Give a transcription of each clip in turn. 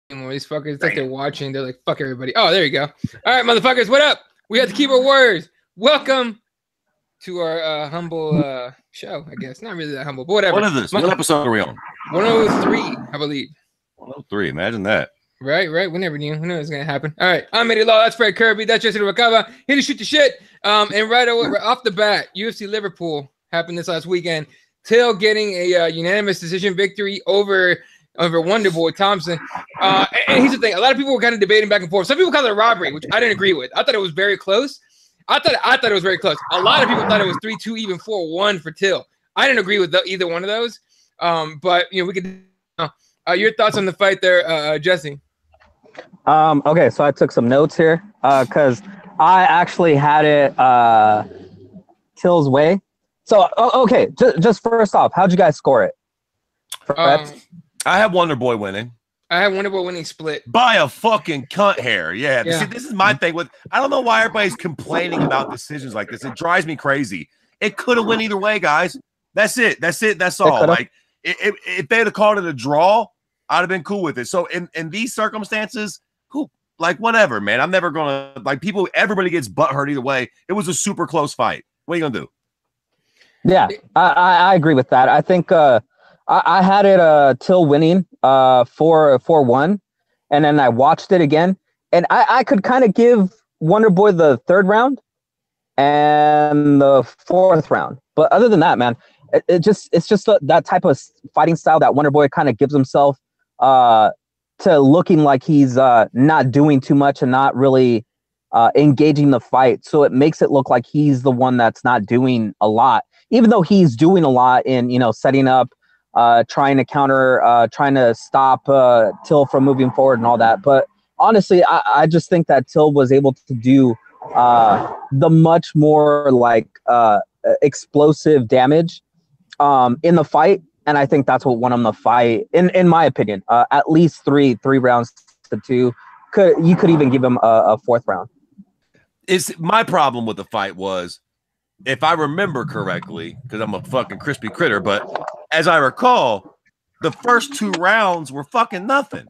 anymore. These fuckers, it's like they're watching. They're like, fuck everybody. Oh, there you go. All right, motherfuckers, what up? We have to keep our words. Welcome to our humble show, I guess. Not really that humble, but whatever. What is this? What episode are we on? 103, I believe. 103. Imagine that. Right. We never knew. We knew it was going to happen. All right. I'm Eddie Law. That's Fred Kirby. That's Jesse Wakava. Here to shoot the shit. And right off the bat, UFC Liverpool happened this last weekend. Till getting a unanimous decision victory over Wonderboy Thompson. And here's the thing. A lot of people were kind of debating back and forth. Some people call it a robbery, which I didn't agree with. I thought it was very close. I thought it was very close. A lot of people thought it was 3-2, even 4-1 for Till. I didn't agree with either one of those. But, we could your thoughts on the fight there, Jesse? Okay, so I took some notes here because I actually had it Till's way. So, okay, just first off, how'd you guys score it? I have Wonderboy winning. I have Wonderboy winning split. By a fucking cunt hair. Yeah. Yeah. See, this is my thing with, I don't know why everybody's complaining about decisions like this. It drives me crazy. It could have went either way, guys. That's it. That's all. Like, if they'd have called it a draw, I'd have been cool with it. So in these circumstances, cool. Like, whatever, man. I'm never gonna everybody gets butthurt either way. It was a super close fight. What are you gonna do? Yeah, I agree with that. I think I had it Till winning 4-1, and then I watched it again, and I could kind of give Wonderboy the third round and the fourth round, but other than that, man, it's just that type of fighting style that Wonderboy kind of gives himself to looking like he's not doing too much and not really engaging the fight, so it makes it look like he's the one that's not doing a lot, even though he's doing a lot in setting up, trying to counter, trying to stop Till from moving forward and all that. But honestly, I just think that Till was able to do the much more explosive damage in the fight, and I think that's what won him the fight, in my opinion. At least three rounds to 2. You could even give him a fourth round. My problem with the fight was, if I remember correctly, because I'm a fucking crispy critter, but as I recall, the first 2 rounds were fucking nothing.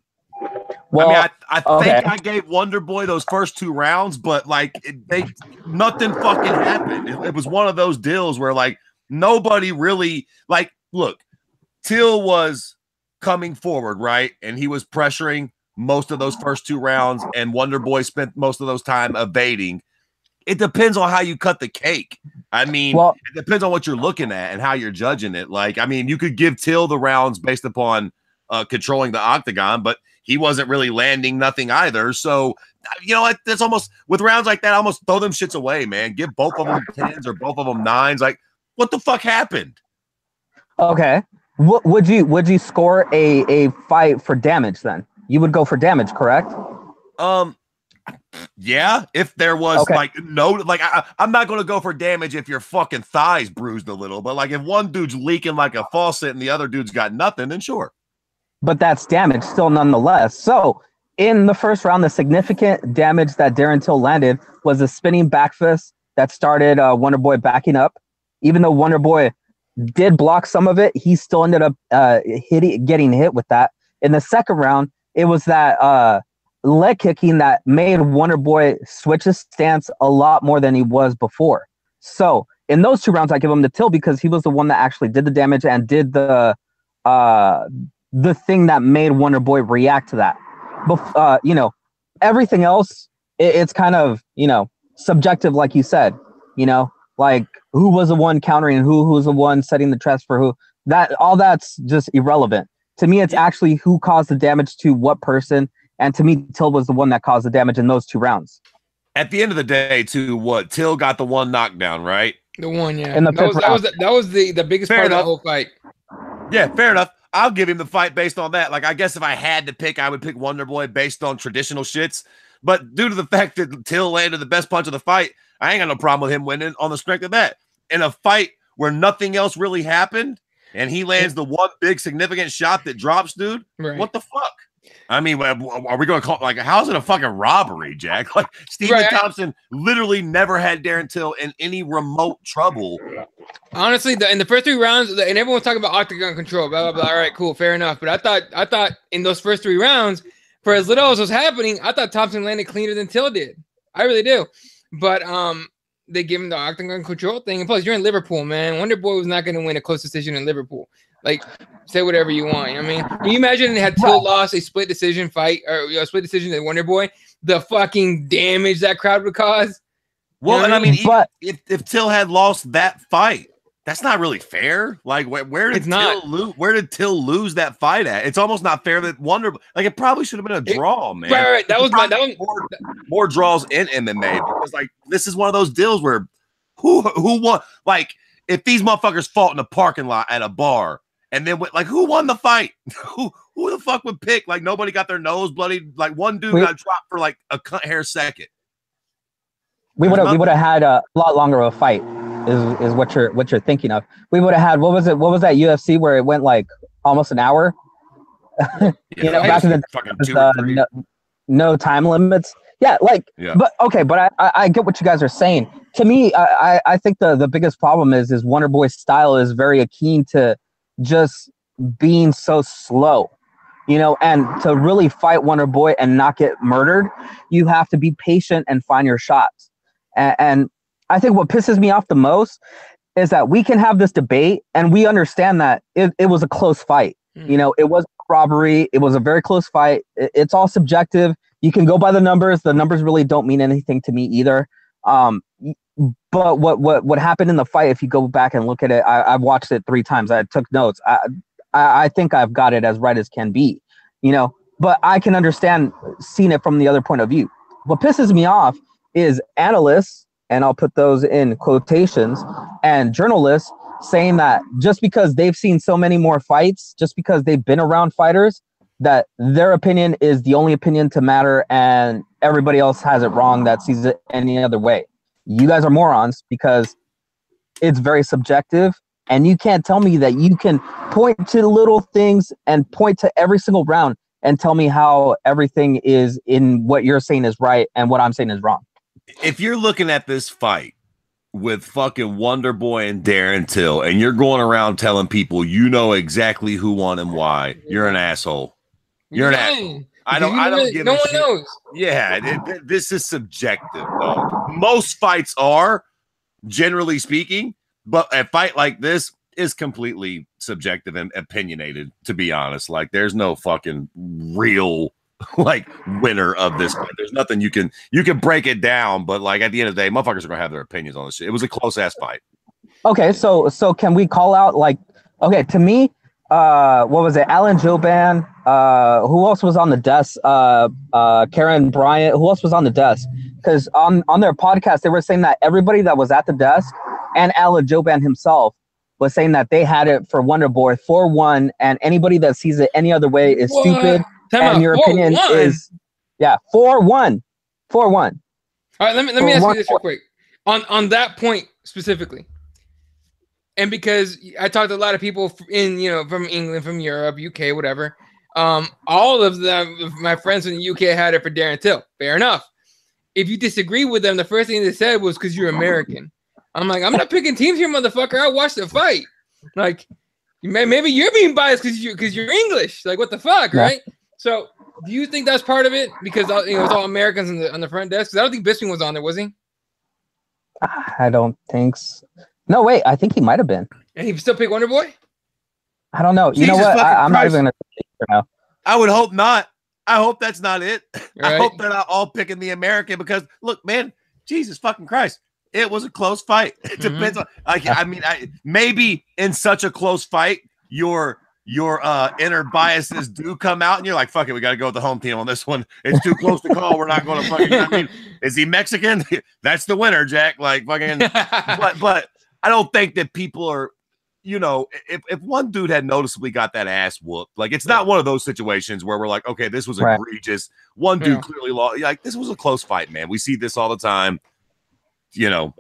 Well, I mean, I think I gave Wonderboy those first 2 rounds, but nothing fucking happened. It was one of those deals where nobody really look, Till was coming forward, right? And he was pressuring most of those first 2 rounds, and Wonderboy spent most of those time evading. It depends on how you cut the cake. I mean, it depends on what you're looking at and how you're judging it. You could give Till the rounds based upon controlling the octagon, but he wasn't really landing nothing either. So, that's almost, with rounds like that, I almost throw them shits away, man. Give both of them 10s or both of them 9s. What the fuck happened? Okay. Would you score a fight for damage then? You would go for damage, correct? Yeah, if there was I'm not going to go for damage if your fucking thighs bruised a little, but if one dude's leaking like a faucet and the other dude's got nothing, then sure. But that's damage still nonetheless. So in the first round, the significant damage that Darren Till landed was a spinning back fist that started Wonderboy backing up. Even though Wonderboy did block some of it, he still ended up getting hit with that. In the second round, it was that leg kicking that made Wonderboy switch his stance a lot more than he was before. So in those 2 rounds, I give him the Till because he was the one that actually did the damage and did the thing that made Wonderboy react to that. But everything else, it's kind of subjective, like you said. Who was the one countering, who was the one setting the traps for who. That's just irrelevant. To me, it's actually who caused the damage to what person. And to me, Till was the one that caused the damage in those 2 rounds. At the end of the day, Till got the one knockdown, right? The one, yeah. That was the biggest part of the whole fight. Yeah, fair enough. I'll give him the fight based on that. I guess if I had to pick, I would pick Wonderboy based on traditional shits. But due to the fact that Till landed the best punch of the fight, I ain't got no problem with him winning on the strength of that. In a fight where nothing else really happened, and he lands the one big significant shot that drops dude, what the fuck? I mean, are we going to call how's it a fucking robbery, Jack? Stephen Thompson literally never had Darren Till in any remote trouble. Honestly, in the first 3 rounds, and everyone's talking about octagon control, blah blah blah. All right, cool, fair enough. But I thought in those first 3 rounds, for as little as was happening, I thought Thompson landed cleaner than Till did. I really do. But they give him the octagon control thing. And plus, you're in Liverpool, man. Wonderboy was not going to win a close decision in Liverpool. Like, say whatever you want. I mean, can you imagine had Till lost a split decision fight or a split decision to Wonderboy? The fucking damage that crowd would cause. Well, and I mean, but if Till had lost that fight, that's not really fair. Like, where did Till lose that fight at? It's almost not fair that it probably should have been a draw, man. Right. That was more draws in MMA because like this is one of those deals where who won? Like, if these motherfuckers fought in a parking lot at a bar and then who won the fight? who the fuck would pick? Like, nobody got their nose bloody. Like, one dude got dropped for like a cunt hair second. We would have had a lot longer of a fight. Is what you're thinking of. We would have had what was that UFC where it went like almost an hour? Back in the no time limits. But okay, but I get what you guys are saying. To me, I think the biggest problem is Wonderboy's style is very akin to just being so slow. And to really fight Wonderboy and not get murdered, you have to be patient and find your shots. And I think what pisses me off the most is that we can have this debate and we understand that it was a close fight. It was robbery. It was a very close fight. It's all subjective. You can go by the numbers. The numbers really don't mean anything to me either. But what happened in the fight, if you go back and look at it, I've watched it 3 times. I took notes. I think I've got it as right as can be, but I can understand seeing it from the other point of view. What pisses me off is analysts, and I'll put those in quotations, and journalists saying that just because they've seen so many more fights, just because they've been around fighters, that their opinion is the only opinion to matter and everybody else has it wrong that sees it any other way. You guys are morons because it's very subjective, and you can't tell me that you can point to little things and point to every single round and tell me how everything is in what you're saying is right and what I'm saying is wrong. If you're looking at this fight with fucking Wonderboy and Darren Till, and you're going around telling people you know exactly who won and why, you're an asshole. You're an asshole. I don't give a shit. No one knows. Yeah, this is subjective. Most fights are, generally speaking, but a fight like this is completely subjective and opinionated, to be honest. Like, there's no fucking real winner of this fight. There's nothing you can break it down, but like at the end of the day, motherfuckers are gonna have their opinions on this shit. It was a close ass fight. Okay, so can we call out to me, what was it? Alan Joban, who else was on the desk? Karen Bryant, who else was on the desk? Because on their podcast, they were saying that everybody that was at the desk and Alan Joban himself was saying that they had it for Wonderboy 4-1, and anybody that sees it any other way is stupid. And your opinion is 4-1. 4-1. All right, let me ask you this real quick. On that point specifically. And because I talked to a lot of people from England, from Europe, UK, whatever. All of them, my friends in the UK had it for Darren Till. Fair enough. If you disagree with them, the first thing they said was because you're American. I'm like, I'm not picking teams here, motherfucker. I watched the fight. Like, maybe you're being biased because you're English. Like, what the fuck, right? So, do you think that's part of it? Because it's all Americans on the front desk. Because I don't think Bisping was on there, was he? I don't think so. No, wait. I think he might have been. And he still picked Wonderboy? I don't know. You know what? I'm not even going to say it now. I would hope not. I hope that's not it. Right. I hope they're not all picking the American because, look, man, Jesus fucking Christ. It was a close fight. It depends on. Maybe in such a close fight, your inner biases do come out, and you're like, "Fuck it, we got to go with the home team on this one. It's too close to call. We're not going to fucking." Is he Mexican? That's the winner, Jack. Like fucking. but I don't think that people are. If one dude had noticeably got that ass whooped, like it's not one of those situations where we're like, okay, this was egregious. One dude clearly lost. Like this was a close fight, man. We see this all the time.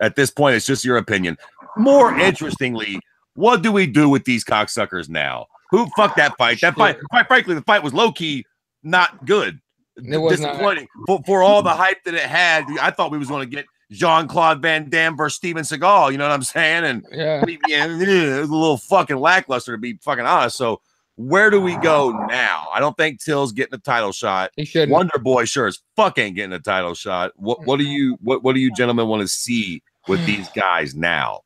At this point, it's just your opinion. More interestingly, what do we do with these cocksuckers now? Who fuck that fight? That fight, quite frankly, the fight was low key not good. It was disappointing for all the hype that it had. I thought we was going to get Jean-Claude Van Damme versus Steven Seagal. You know what I'm saying? And it was a little fucking lackluster, to be fucking honest. So Where do we go now? I don't think Till's getting a title shot. He shouldn't. Wonderboy sure as fuck ain't getting a title shot. What do you gentlemen want to see with these guys now?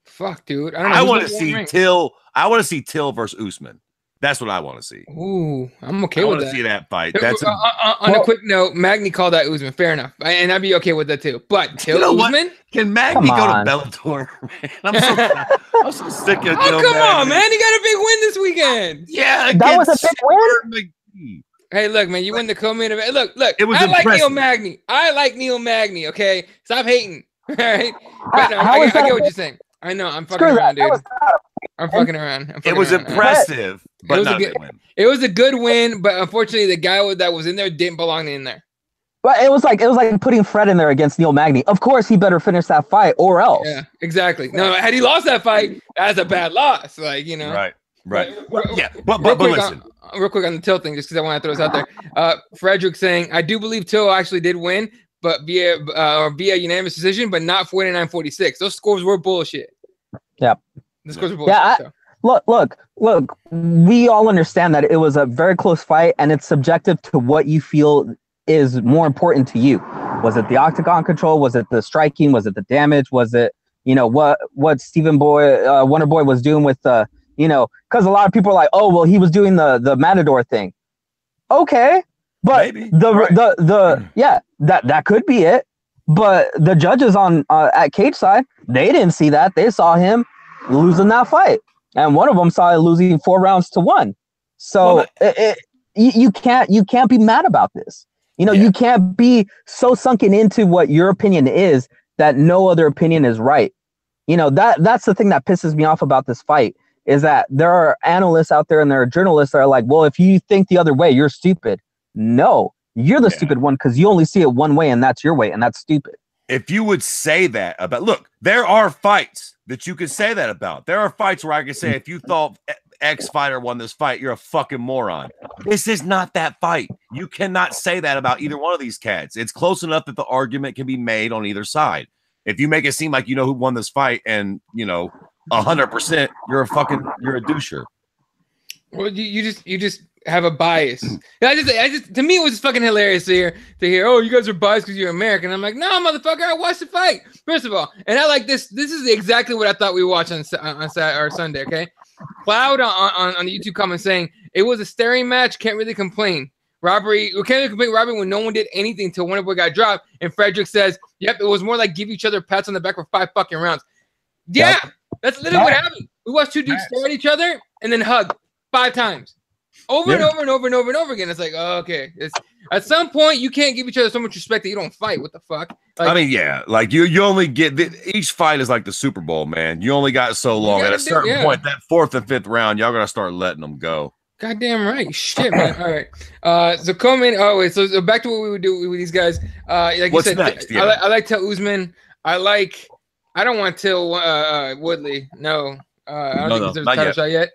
Fuck, dude. I don't know. I want to see Till. I want to see Till versus Usman. That's what I want to see. Ooh, I'm okay I with want that. to see that fight. That's on a quick note, Magny called that Usman. Fair enough, and I'd be okay with that too. But Till Usman, can Magny go to Bellator? Man? I'm so sick of. Oh, come on, man! He got a big win this weekend. Yeah, that was a big win. Hey, look, man, you win the co-main event. Look, it was I impressive. like Neil Magny. I like Neil Magny. Okay, stop hating. All right, but I get what you're saying. I know. I'm fucking around, dude. I'm fucking around. It was impressive, but not a good win. It was a good win, but unfortunately, the guy that was in there didn't belong in there. But it was like putting Fred in there against Neil Magny. Of course, he better finish that fight, or else. Yeah, exactly. No, had he lost that fight, that's a bad loss. Like, you know. Right. But listen. Real quick on the Till thing, just because I want to throw this out there. Frederick saying, I do believe Till actually did win, but via unanimous decision, but not 49-46. Those scores were bullshit. Yep. The scores were bullshit. Look. We all understand that it was a very close fight, and it's subjective to what you feel is more important to you. Was it the octagon control? Was it the striking? Was it the damage? Was it, what Stephen Wonderboy was doing with the, because a lot of people are like, oh, well, he was doing the Matador thing. Okay, but maybe. that could be it. But the judges at cage side, they didn't see that. They saw him losing that fight, and one of them saw it losing 4-1. So you can't be mad about this. You can't be so sunken into what your opinion is that no other opinion is right. That's the thing that pisses me off about this fight, is that there are analysts out there and there are journalists that are like, well, if you think the other way, you're stupid. No, you're the stupid one, because you only see it one way, and that's your way, and that's stupid. If you would say that about, look, there are fights that you could say that about. There are fights where I could say, if you thought X fighter won this fight, you're a fucking moron. This is not that fight. You cannot say that about either one of these cats. It's close enough that the argument can be made on either side. If you make it seem like you know who won this fight and 100%, you're a doucher. Well, you just have a bias. I just to me it was fucking hilarious to hear, oh, you guys are biased because you're American. I'm like, no, motherfucker, I watched the fight first of all, and I like this. This is exactly what I thought we watched on Saturday or Sunday. Okay, Cloud on the YouTube comment saying it was a staring match. Can't really complain. Robbery. We can't really complain robbery when no one did anything until Wonderboy got dropped. And Frederick says, yep, it was more like give each other pats on the back for 5 fucking rounds. Yeah, that's literally what happened. We watched two dudes stare at each other and then hug 5 times. Over and over again. It's like, oh, okay. It's at some point you can't give each other so much respect that you don't fight. What the fuck? Like, I mean, yeah, like you only get each fight is like the Super Bowl, man. You only got so long. At a certain point, that 4th and 5th round, y'all gotta start letting them go. Goddamn right. Shit, man. All right. So Coleman. Oh wait. So back to what we would do with these guys. Like what's you said, next? Yeah. I like Till Usman. I don't want Till Woodley. No. I don't think there's a title shot yet.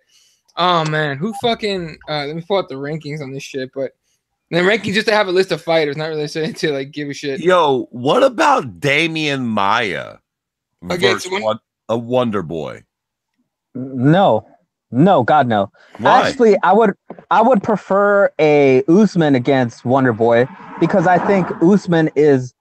Oh man, who fucking? Let me pull out the rankings on this shit. But the rankings just to have a list of fighters, not really saying to like give a shit. Yo, what about Damian Maia versus a Wonderboy? No, God, no. Why? Actually, I would prefer a Usman against Wonderboy, because I think Usman is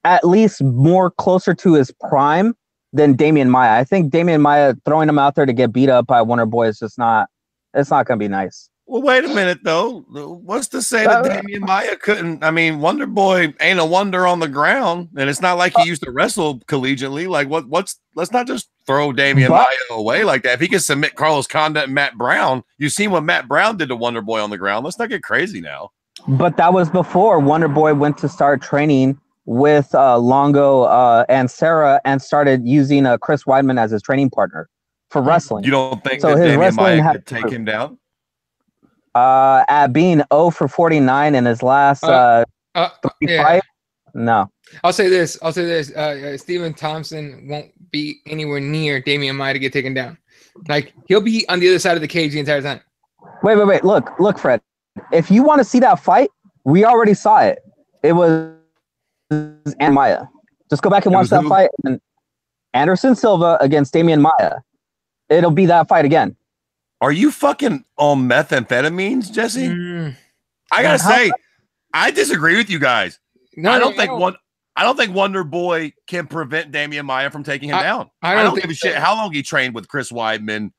at least more closer to his prime than Damian Maia. I think Damian Maia throwing him out there to get beat up by Wonderboy is just not. It's not going to be nice. Well, wait a minute though. What's to say that Damian Maia couldn't? I mean, Wonderboy ain't a wonder on the ground, and it's not like he used to wrestle collegiately. Like what's? Let's not just throw Damian Maia away like that. If he can submit Carlos Condit and Matt Brown, you seen what Matt Brown did to Wonderboy on the ground. Let's not get crazy now. But that was before Wonderboy went to start training with Longo and Sarah and started using Chris Weidman as his training partner for wrestling. You don't think that Damian Maia could take him down? At being 0 for 49 in his last fight, no. I'll say this. Stephen Thompson won't be anywhere near Damian Maia to get taken down. Like, he'll be on the other side of the cage the entire time. Wait. Look, Fred. If you want to see that fight, we already saw it. It was and Maia. Just go back and watch that fight. And Anderson Silva against Damian Maia. It'll be that fight again. Are you fucking on methamphetamines, Jesse? I gotta say, I disagree with you guys. I don't think Wonderboy can prevent Damian Maia from taking him down. I don't give a shit how long he trained with Chris Weidman.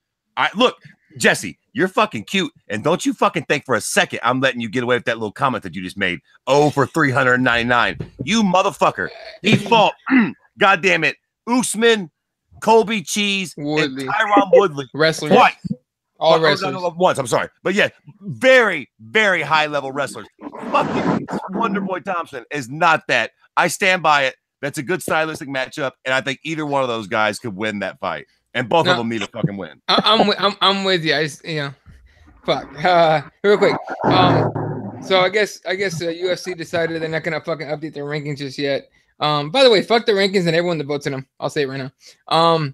Look, Jesse, you're fucking cute, and don't you fucking think for a second I'm letting you get away with that little comment that you just made. Oh, for 399, you motherfucker. He fought, goddamn it, Usman, Colby Cheese, Woodley. and Tyron Woodley Wrestlers. Twice. All wrestlers. Once, I'm sorry. But yeah, very, very high level wrestlers. Fucking Wonderboy Thompson is not that. I stand by it. That's a good stylistic matchup, and I think either one of those guys could win that fight. And both of them need to fucking win. I'm with you. Fuck. Real quick. So I guess UFC decided they're not gonna fucking update their rankings just yet. By the way, fuck the rankings and everyone that votes in them. I'll say it right now.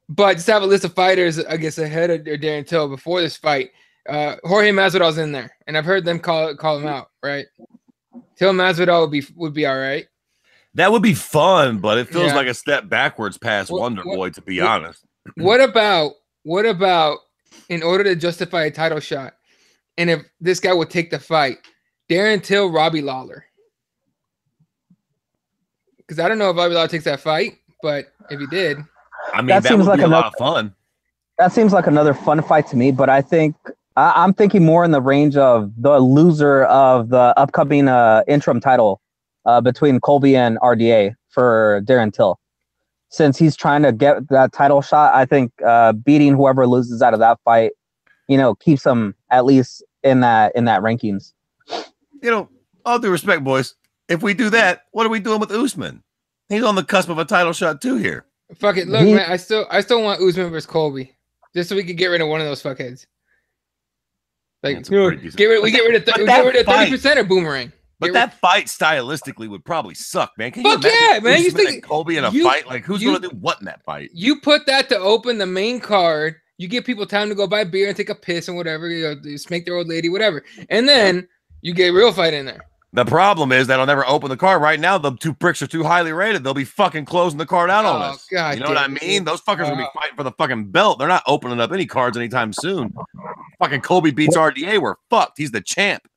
But just have a list of fighters, I guess, ahead of Darren Till before this fight. Jorge Masvidal's in there, and I've heard them call him out. Right? Till Masvidal would be all right. That would be fun, but it feels like a step backwards past Wonderboy, to be honest. What about in order to justify a title shot, and if this guy would take the fight, Darren Till, Robbie Lawler? Because I don't know if Robbie Lawler takes that fight, but if he did, I mean, that seems like a lot of fun. That seems like another fun fight to me, but I think I'm thinking more in the range of the loser of the upcoming interim title between Colby and RDA for Darren Till. Since he's trying to get that title shot, I think beating whoever loses out of that fight, keeps him at least in that rankings. All due respect, boys. If we do that, what are we doing with Usman? He's on the cusp of a title shot too here. Fuck it. Look, man, I still want Usman versus Colby, just so we could get rid of one of those fuckheads. Like, we get rid of 30% of Boomerang. But that fight stylistically would probably suck, man. Can you imagine man. You think Colby in a fight? Like, who's going to do what in that fight? You put that to open the main card. You give people time to go buy beer and take a piss and whatever. Spank their old lady, whatever. And then you get a real fight in there. The problem is that'll never open the card. Right now, the two pricks are too highly rated. They'll be fucking closing the card out on us. God, you know what I mean? Those fuckers are going to be fighting for the fucking belt. They're not opening up any cards anytime soon. Fucking Colby beats RDA. We're fucked. He's the champ.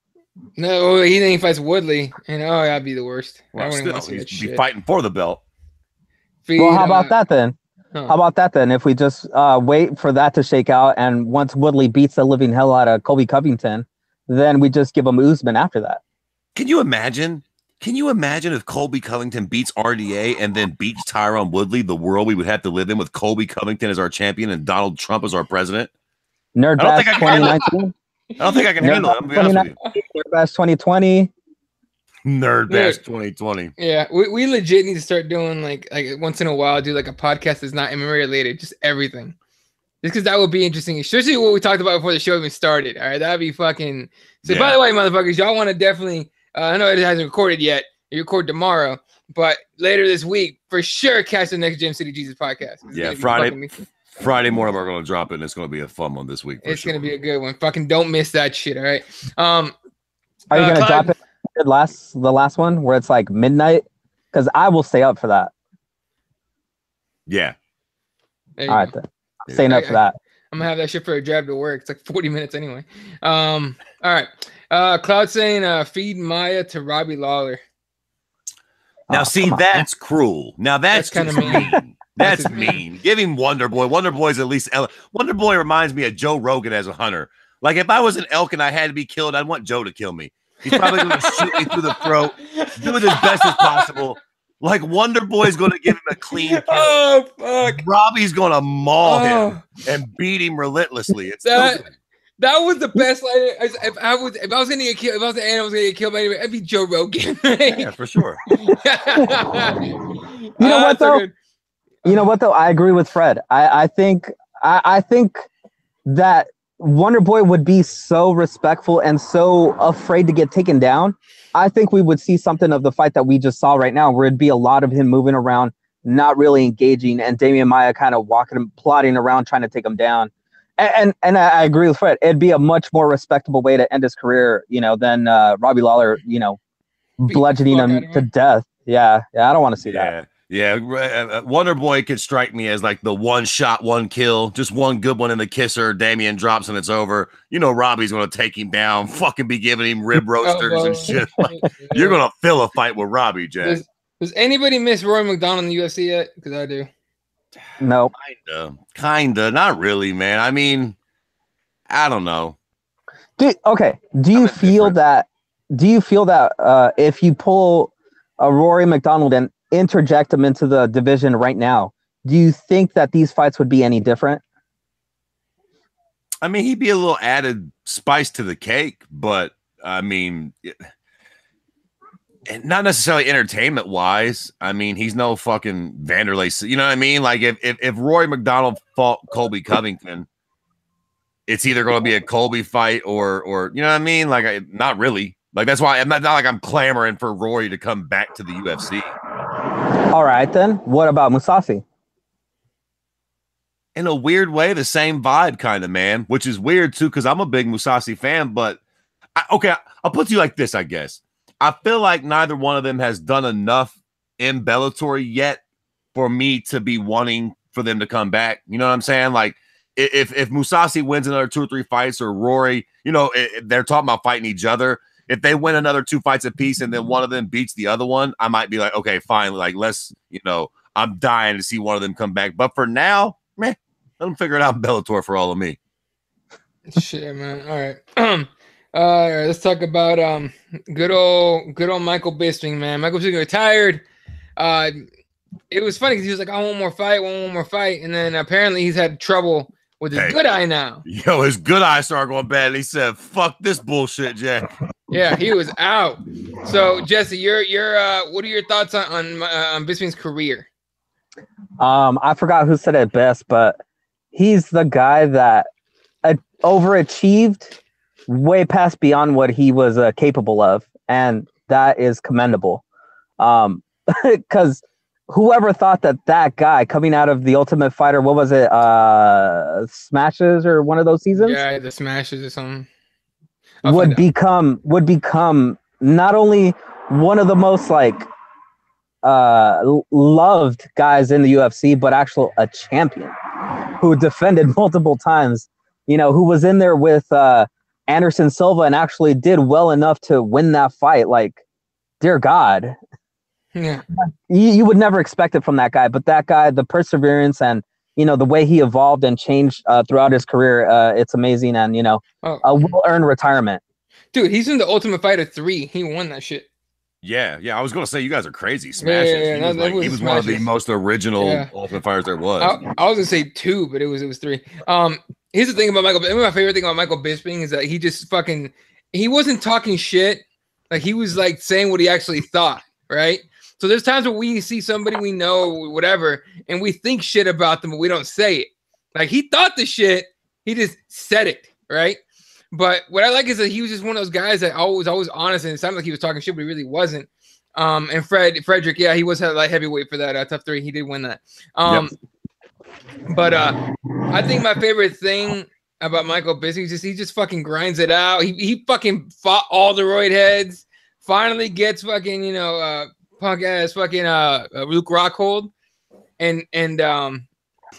No, he fights Woodley, and that'd be the worst. Well, he'd be fighting for the belt. Well, how about that then? How about that then? If we just wait for that to shake out, and once Woodley beats the living hell out of Colby Covington, then we just give him Usman after that. Can you imagine? Can you imagine if Colby Covington beats RDA and then beats Tyron Woodley, the world we would have to live in with Colby Covington as our champion and Donald Trump as our president? Nerdbash 2019. I don't think I can handle it. I'm gonna be honest with you. Nerdbash 2020. Nerdbash 2020. Yeah, we legit need to start doing like once in a while do like a podcast that's not MMA related, just everything. Just because that would be interesting, especially what we talked about before the show even started. All right, that'd be fucking. So by the way, motherfuckers, y'all want to definitely. I know it hasn't recorded yet. You record tomorrow, but later this week for sure. Catch the next Gym City Jesus podcast. Friday morning we're going to drop it, and it's going to be a fun one this week. It's going to be a good one. Fucking don't miss that shit. All right. Are you going to drop it the last one where it's like midnight? Because I will stay up for that. Yeah. All right then. Staying up for that. I'm gonna have that shit for a drive to work. It's like 40 minutes anyway. All right. Cloud saying feed Maya to Robbie Lawler. Now see, that's cruel. Now that's kind of mean. That's mean. Give him Wonderboy. Wonderboy's at least Wonderboy reminds me of Joe Rogan as a hunter. Like if I was an elk and I had to be killed, I'd want Joe to kill me. He's probably going to shoot me through the throat, do it as best as possible. Like Wonderboy's going to give him a clean kill. Oh fuck! Robbie's going to maul him and beat him relentlessly. It's that was the best line. If I was going to get killed, if I was the animal was going to get killed by anybody, I'd be Joe Rogan. Yeah, for sure. You know what though? You know what though? I agree with Fred. I think that Wonderboy would be so respectful and so afraid to get taken down. I think we would see something of the fight that we just saw right now, where it'd be a lot of him moving around, not really engaging, and Damian Maia kind of walking and plodding around trying to take him down. And I agree with Fred. It'd be a much more respectable way to end his career, than Robbie Lawler, bludgeoning him to death. Yeah, I don't want to see that. Yeah, Wonderboy could strike me as like the one shot, one kill, just one good one in the kisser. Damian drops and it's over. You know, Robbie's going to take him down, fucking be giving him rib roasters and shit. Like, you're going to fill a fight with Robbie, Jack. Does anybody miss Roy McDonald in the UFC yet? Because I do. No. Kinda. Not really, man. I mean, I don't know. Do you feel that if you pull a Rory McDonald and interject him into the division right now, do you think that these fights would be any different? I mean, he'd be a little added spice to the cake, but I mean, not necessarily entertainment wise. I mean, he's no fucking Vanderlei. You know what I mean? Like if Rory McDonald fought Colby Covington, it's either going to be a Colby fight or you know what I mean? Like, not really. Like, that's why I'm not like I'm clamoring for Rory to come back to the UFC. All right, then. What about Mousasi? In a weird way, the same vibe kind of, man, which is weird too, because I'm a big Mousasi fan. But I'll put it to you like this, I guess. I feel like neither one of them has done enough in Bellator yet for me to be wanting for them to come back. You know what I'm saying? Like, if Mousasi wins another 2 or 3 fights, or Rory, you know, they're talking about fighting each other. If they win another 2 fights apiece and then one of them beats the other one, I might be like, okay, fine. Like, let's, you know, I'm dying to see one of them come back. But for now, man, let them figure it out in Bellator for all of me. Shit, man. All right. Let's talk about good old Michael Bisping, man. Michael Bisping retired. It was funny because he was like, I want one more fight. And then apparently he's had trouble with his good eye now. Yo, his good eye started going bad. And he said, fuck this bullshit, Jack. Yeah, he was out. So, Jesse, what are your thoughts on Bisping's career? I forgot who said it best, but he's the guy that overachieved way past beyond what he was capable of. And that is commendable. Because whoever thought that guy coming out of the Ultimate Fighter, what was it? Smashes or one of those seasons? Yeah, the Smashes or something. Would become not only one of the most like loved guys in the UFC, but actually a champion who defended multiple times. You know, who was in there with Anderson Silva and actually did well enough to win that fight. Like, dear God. Yeah, you would never expect it from that guy, but that guy, the perseverance and, you know, the way he evolved and changed throughout his career, it's amazing. And, you know, a well-earned retirement. Dude, he's in the Ultimate Fighter 3. He won that shit. Yeah. I was going to say, you guys are crazy. Smashes. Yeah, he was one of the most original Ultimate Fighters there was. I was going to say 2, but it was 3. Here's the thing about Michael. My favorite thing about Michael Bisping is that he just he wasn't talking shit. Like, he was like saying what he actually thought, right? So there's times where we see somebody we know or whatever, and we think shit about them, but we don't say it. Like, he thought the shit, he just said it, right? But what I like is that he was just one of those guys that always honest, and it sounded like he was talking shit, but he really wasn't. And Frederick, yeah, he was like heavyweight for that tough 3. He did win that. But I think my favorite thing about Michael Bisping is he just fucking grinds it out. He fucking fought all the roid heads. Finally gets fucking, you know, punk ass fucking Luke Rockhold, and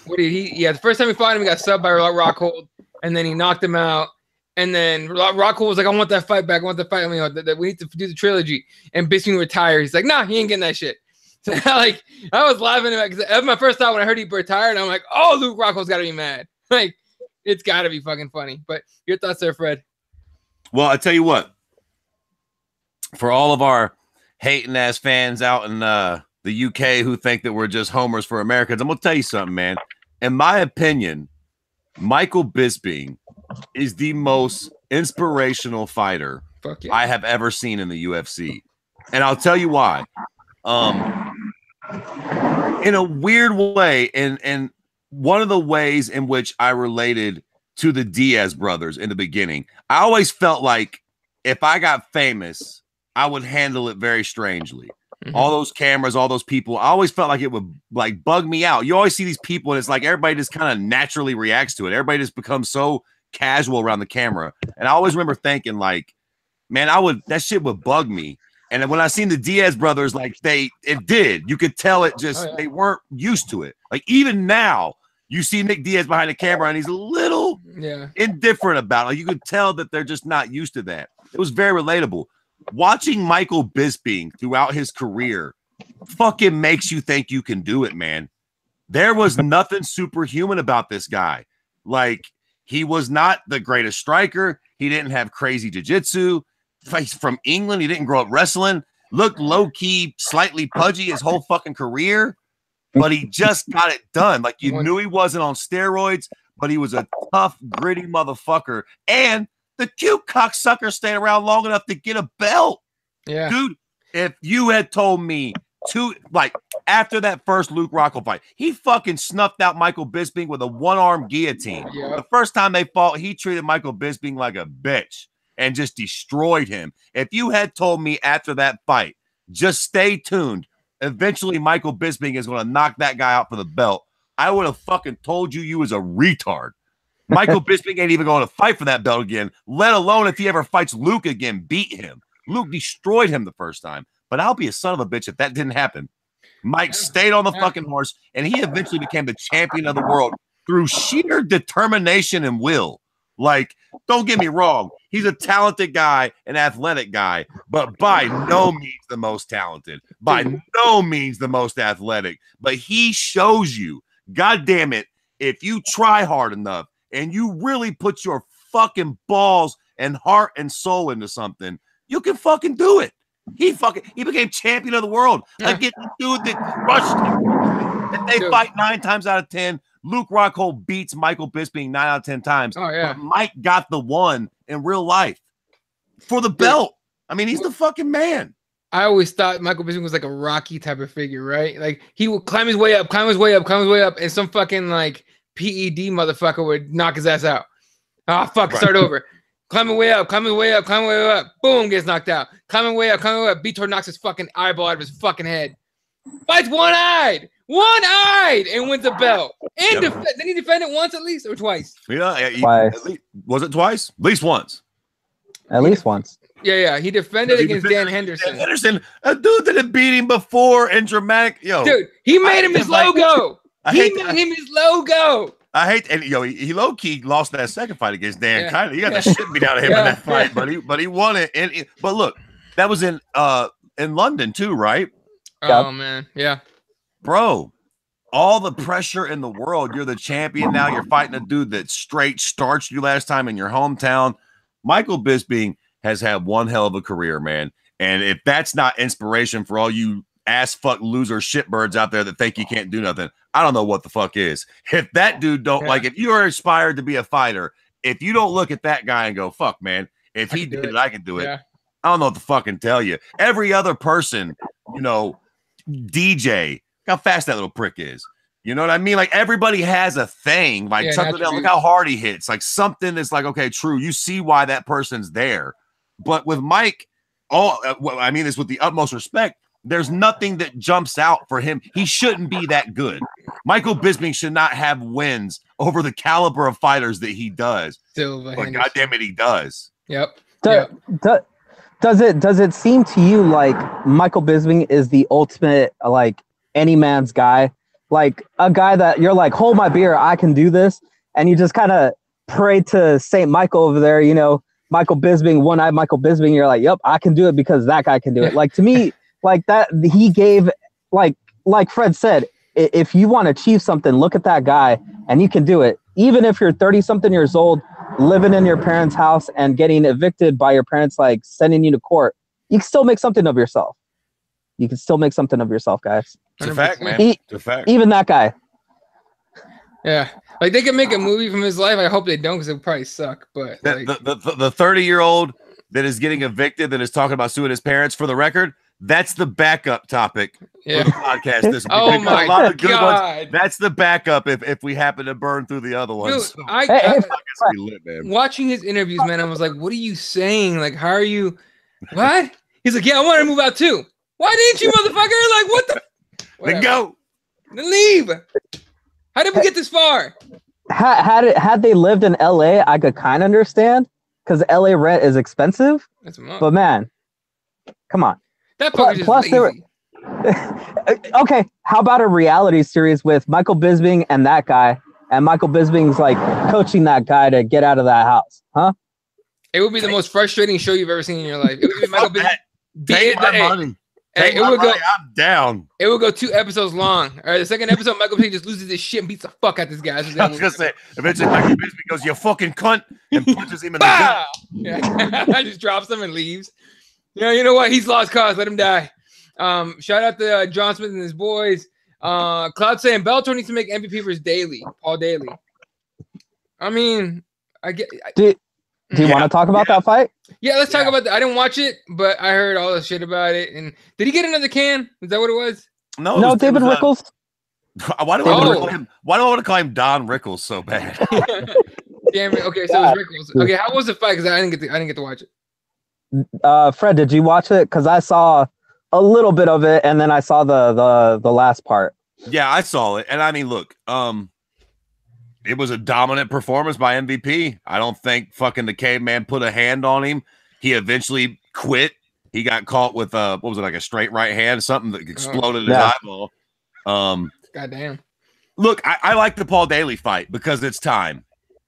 what did he? Yeah, the first time he fought him, he got subbed by Rockhold, and then he knocked him out. And then Rockhold was like, "I want that fight back. I want the fight. I mean, we need to do the trilogy." And Bisping retired. He's like, "Nah, he ain't getting that shit." So, like, I was laughing at because that was my first thought when I heard he retired. I'm like, "Oh, Luke Rockhold's got to be mad. Like, it's got to be fucking funny." But your thoughts there, Fred? Well, I tell you what. For all of our hating ass fans out in the UK who think that we're just homers for Americans, I'm gonna tell you something, man. In my opinion, Michael Bisping is the most inspirational fighter I have ever seen in the UFC, and I'll tell you why. In a weird way, and one of the ways in which I related to the Diaz brothers in the beginning, I always felt like if I got famous, I would handle it very strangely. Mm-hmm. All those cameras, all those people, I always felt like it would like bug me out. You always see these people and it's like everybody just kind of naturally reacts to it. Everybody just becomes so casual around the camera. And I always remember thinking like, man, that shit would bug me. And when I seen the Diaz brothers, like you could tell it just they weren't used to it. Like even now, you see Nick Diaz behind the camera and he's a little indifferent about it. Like you could tell that they're just not used to that. It was very relatable. Watching Michael Bisping throughout his career fucking makes you think you can do it, man. There was nothing superhuman about this guy. Like he was not the greatest striker. He didn't have crazy jiu-jitsu. He's from England. He didn't grow up wrestling. Looked low-key, slightly pudgy his whole fucking career, but he just got it done. Like you knew he wasn't on steroids, but he was a tough, gritty motherfucker. And the cute cocksucker stayed around long enough to get a belt. Yeah. Dude, if you had told me after that first Luke Rockhold fight, he fucking snuffed out Michael Bisping with a one-arm guillotine. Yeah. The first time they fought, he treated Michael Bisping like a bitch and just destroyed him. If you had told me after that fight, just stay tuned, eventually Michael Bisping is going to knock that guy out for the belt, I would have fucking told you was a retard. Michael Bisping ain't even going to fight for that belt again, let alone if he ever fights Luke again, beat him. Luke destroyed him the first time, but I'll be a son of a bitch if that didn't happen. Mike stayed on the fucking horse, and he eventually became the champion of the world through sheer determination and will. Like, don't get me wrong. He's a talented guy, an athletic guy, but by no means the most talented, by no means the most athletic. But he shows you, God damn it, if you try hard enough and you really put your fucking balls and heart and soul into something, you can fucking do it. He became champion of the world. Like the dude that crushed him. If they fight 9 times out of 10, Luke Rockhold beats Michael Bisping 9 out of 10 times. Oh, yeah. But Mike got the one in real life for the belt. I mean, he's the fucking man. I always thought Michael Bisping was like a Rocky type of figure, right? Like he would climb his way up, and some fucking like PED motherfucker would knock his ass out. Ah, fuck, start over. Climbing way up. Boom, gets knocked out. Climbing way up. Vitor knocks his fucking eyeball out of his fucking head. Fights one-eyed, and wins the belt. And didn't he defend it once at least or twice? Yeah, twice. Was it twice? At least once. At least once. Yeah. He defended against Dan Henderson. A dude that had beat him before in dramatic. Dude, he made him his logo. He made him his logo. I hate, and he low key lost that second fight against Dan. Kind of, he got the shit beat out of him in that fight, but he won it. But look, that was in London too, right? Oh man, yeah, bro. All the pressure in the world. You're the champion now. You're fighting a dude that straight starched you last time in your hometown. Michael Bisping has had one hell of a career, man. And if that's not inspiration for all you ass fuck loser shitbirds out there that think you can't do nothing, I don't know what the fuck is. If that dude don't like, if you are inspired to be a fighter, if you don't look at that guy and go, fuck, man, if he did it, I can do it. I don't know what to fucking tell you. Every other person, DJ, how fast that little prick is. You know what I mean? Like everybody has a thing, like something that, look how hard he hits, like something that's like, okay, true. You see why that person's there. But with Mike, I mean this with the utmost respect, there's nothing that jumps out for him. He shouldn't be that good. Michael Bisping should not have wins over the caliber of fighters that he does. But goddamn it, he does. Yep. Does it seem to you like Michael Bisping is the ultimate, like, any man's guy? Like a guy that you're like, hold my beer, I can do this. And you just kind of pray to St. Michael over there, Michael Bisping, one-eyed Michael Bisping. You're like, yep, I can do it because that guy can do it. Like to me, like that, he gave, like Fred said, if you want to achieve something, look at that guy and you can do it. Even if you're 30-something years old, living in your parents' house and getting evicted by your parents, like sending you to court, you can still make something of yourself. You can still make something of yourself, guys. It's a fact, man. It's a fact. Even that guy. Yeah. Like they can make a movie from his life. I hope they don't because it would probably suck. But the 30-year-old that is getting evicted that is talking about suing his parents, for the record, that's the backup topic for the podcast this week. Oh my God. That's the backup if we happen to burn through the other ones. Dude, I guess we lit, man. Watching his interviews, man, I was like, what are you saying? Like, how are you? What? He's like, yeah, I want to move out too. Why didn't you, motherfucker? Like, what the? Then go. Then leave. How did we get this far? Had they lived in LA, I could kind of understand because LA rent is expensive. But man, come on. That fucker's just Plus, lazy. Okay, how about a reality series with Michael Bisping and that guy, and Michael Bisping's like coaching that guy to get out of that house, huh? It would be the most frustrating show you've ever seen in your life. It would be Michael Bisping. Take my money. Take my money. I'm down. It would go 2 episodes long. All right, the second episode, Michael Bisping just loses his shit and beats the fuck out this guy. I was gonna say, eventually Michael Bisping goes, "You fucking cunt," and punches him in the gut. Yeah, just drops him and leaves. Yeah, you know what? He's lost cause. Let him die. Shout out to John Smith and his boys. Cloud saying Bellator needs to make MVP for his daily, Paul Daly. I mean, I get. Do you want to talk about that fight? Yeah, let's talk about that. I didn't watch it, but I heard all the shit about it. And did he get another can? Is that what it was? No, David Rickles. Why do I want to call him Don Rickles so bad? Damn it. Okay, so it was Rickles. Okay, how was the fight? Because I didn't get to watch it. Fred, did you watch it? Because I saw a little bit of it, and then I saw the last part. Yeah, I saw it, and I mean, look, it was a dominant performance by MVP. I don't think fucking the caveman put a hand on him. He eventually quit. He got caught with what was it, like a straight right hand, something that exploded his eyeball. Goddamn. Look, I like the Paul Daly fight because it's time.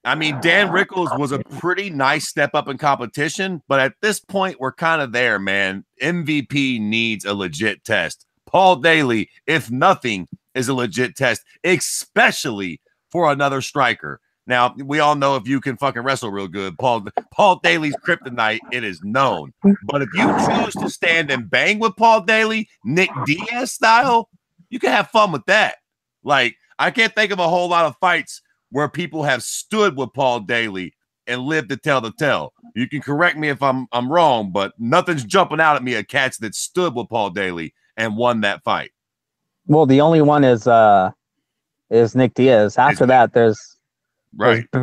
I mean, Dan Rickles was a pretty nice step up in competition, but at this point, we're kind of there, man. MVP needs a legit test. Paul Daly, if nothing, is a legit test, especially for another striker. Now, we all know if you can fucking wrestle real good, Paul Daly's kryptonite, it is known. But if you choose to stand and bang with Paul Daly, Nick Diaz style, you can have fun with that. Like, I can't think of a whole lot of fights where people have stood with Paul Daly and lived to tell the tale. You can correct me if I'm wrong, but nothing's jumping out at me of cats that stood with Paul Daly and won that fight. Well, the only one is Nick Diaz. After that, there's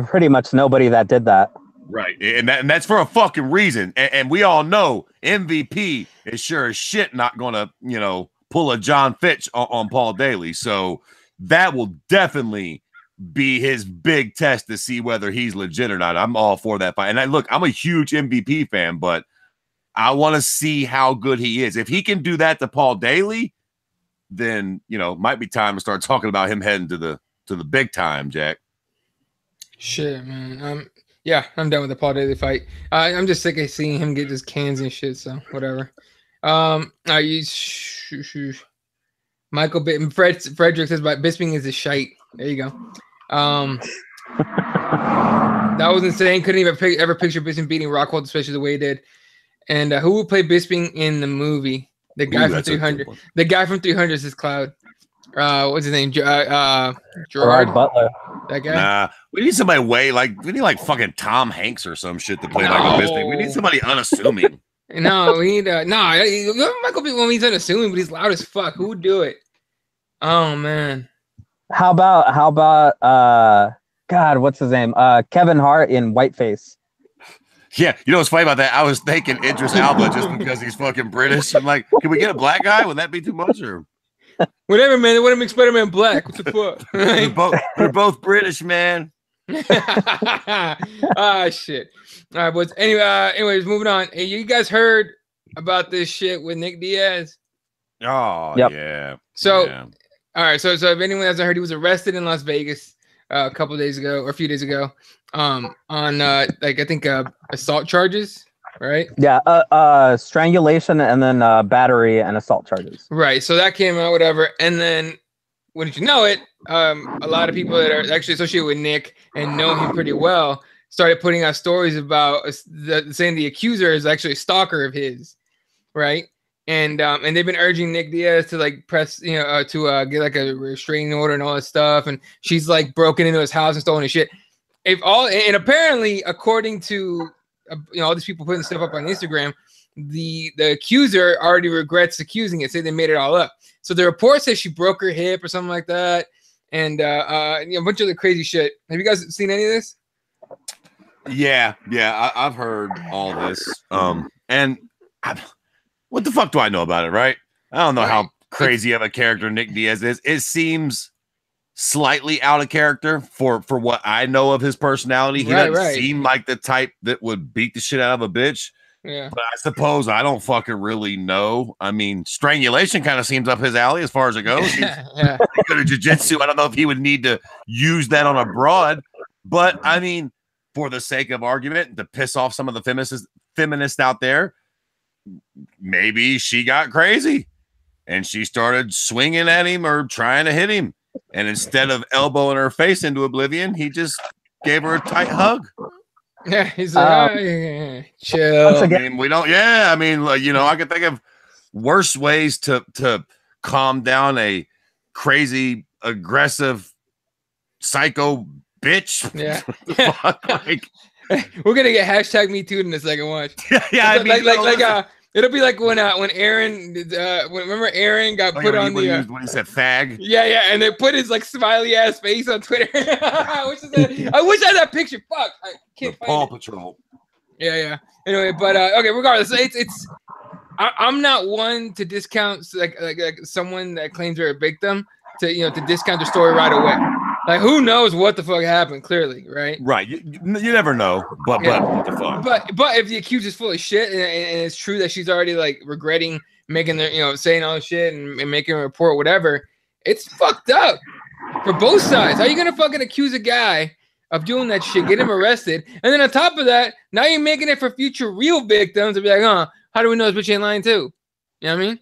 pretty much nobody that did that. Right, and that's for a fucking reason. And we all know MVP is sure as shit not going to, pull a John Fitch on Paul Daly. So that will definitely be his big test to see whether he's legit or not. I'm all for that fight. And look, I'm a huge MVP fan, but I want to see how good he is. If he can do that to Paul Daly, then might be time to start talking about him heading to the big time, Jack. Shit, man. I'm done with the Paul Daly fight. I'm just sick of seeing him get his cans and shit. So whatever. Michael Frederick says, "But Bisping is a shite." There you go. That was insane. Couldn't even ever picture Bisping beating Rockhold, especially the way he did. And who would play Bisping in the movie? The guy from 300. The guy from 300 is Cloud. What's his name? Gerard Butler. That guy. Nah, we need somebody we need fucking Tom Hanks or some shit to play Michael Bisping. We need somebody unassuming. No, we need Michael Bisping when he's unassuming, but he's loud as fuck. Who would do it? Oh man. How about God, what's his name? Kevin Hart in Whiteface. Yeah, what's funny about that? I was thinking Idris Elba just because he's fucking British. I'm like, can we get a black guy? Would that be too much? Or whatever, man. They want to make Spider-Man black. What the fuck? They're both British, man. Shit. All right, but anyways, moving on. Hey, you guys heard about this shit with Nick Diaz? Oh, yep. Yeah. So, all right. So if anyone hasn't heard, he was arrested in Las Vegas a couple days ago or a few days ago. On I think assault charges, right? Yeah, strangulation and then battery and assault charges. Right. So that came out, whatever. And then, wouldn't you know it? A lot of people that are actually associated with Nick and know him pretty well started putting out stories about saying the accuser is actually a stalker of his, right? And they've been urging Nick Diaz to press, to get like a restraining order and all that stuff. And she's broken into his house and stolen his shit. And apparently, according to all these people putting stuff up on Instagram, the accuser already regrets accusing it, say they made it all up. So the report says she broke her hip or something like that, and a bunch of the crazy shit. Have you guys seen any of this? Yeah, I've heard all this. And what the fuck do I know about it, right? I don't know how crazy of a character Nick Diaz is. It seems slightly out of character for what I know of his personality. He doesn't seem like the type that would beat the shit out of a bitch. Yeah. But I suppose I don't fucking really know. I mean, strangulation kind of seems up his alley as far as it goes. He's Yeah. good at jiu-jitsu. I don't know if he would need to use that on a broad, but I mean, for the sake of argument, to piss off some of the feminists out there, maybe she got crazy and she started swinging at him or trying to hit him. And instead of elbowing her face into oblivion, he just gave her a tight hug. Yeah, he's like, chill. I mean, we don't. Yeah, I mean, I can think of worse ways to calm down a crazy, aggressive, psycho bitch. Yeah, like, we're gonna get hashtag Me Too in the second watch. Yeah, I mean, it'll be like when Aaron, remember Aaron got put on when he said fag. Yeah, and they put his like smiley ass face on Twitter. I wish I had that picture. Fuck, I can't find Paw it. Patrol. Yeah. Anyway, but okay. Regardless, I'm not one to discount like someone that claims they're a victim to discount their story right away. Like, who knows what the fuck happened? Clearly, right? Right. You never know. But what the fuck? But if the accused is full of shit and it's true that she's already like regretting making their saying all this shit and making a report, whatever, it's fucked up for both sides. How are you gonna fucking accuse a guy of doing that shit, get him arrested, and then on top of that, now you're making it for future real victims to be like, how do we know this bitch ain't lying too? You know what I mean?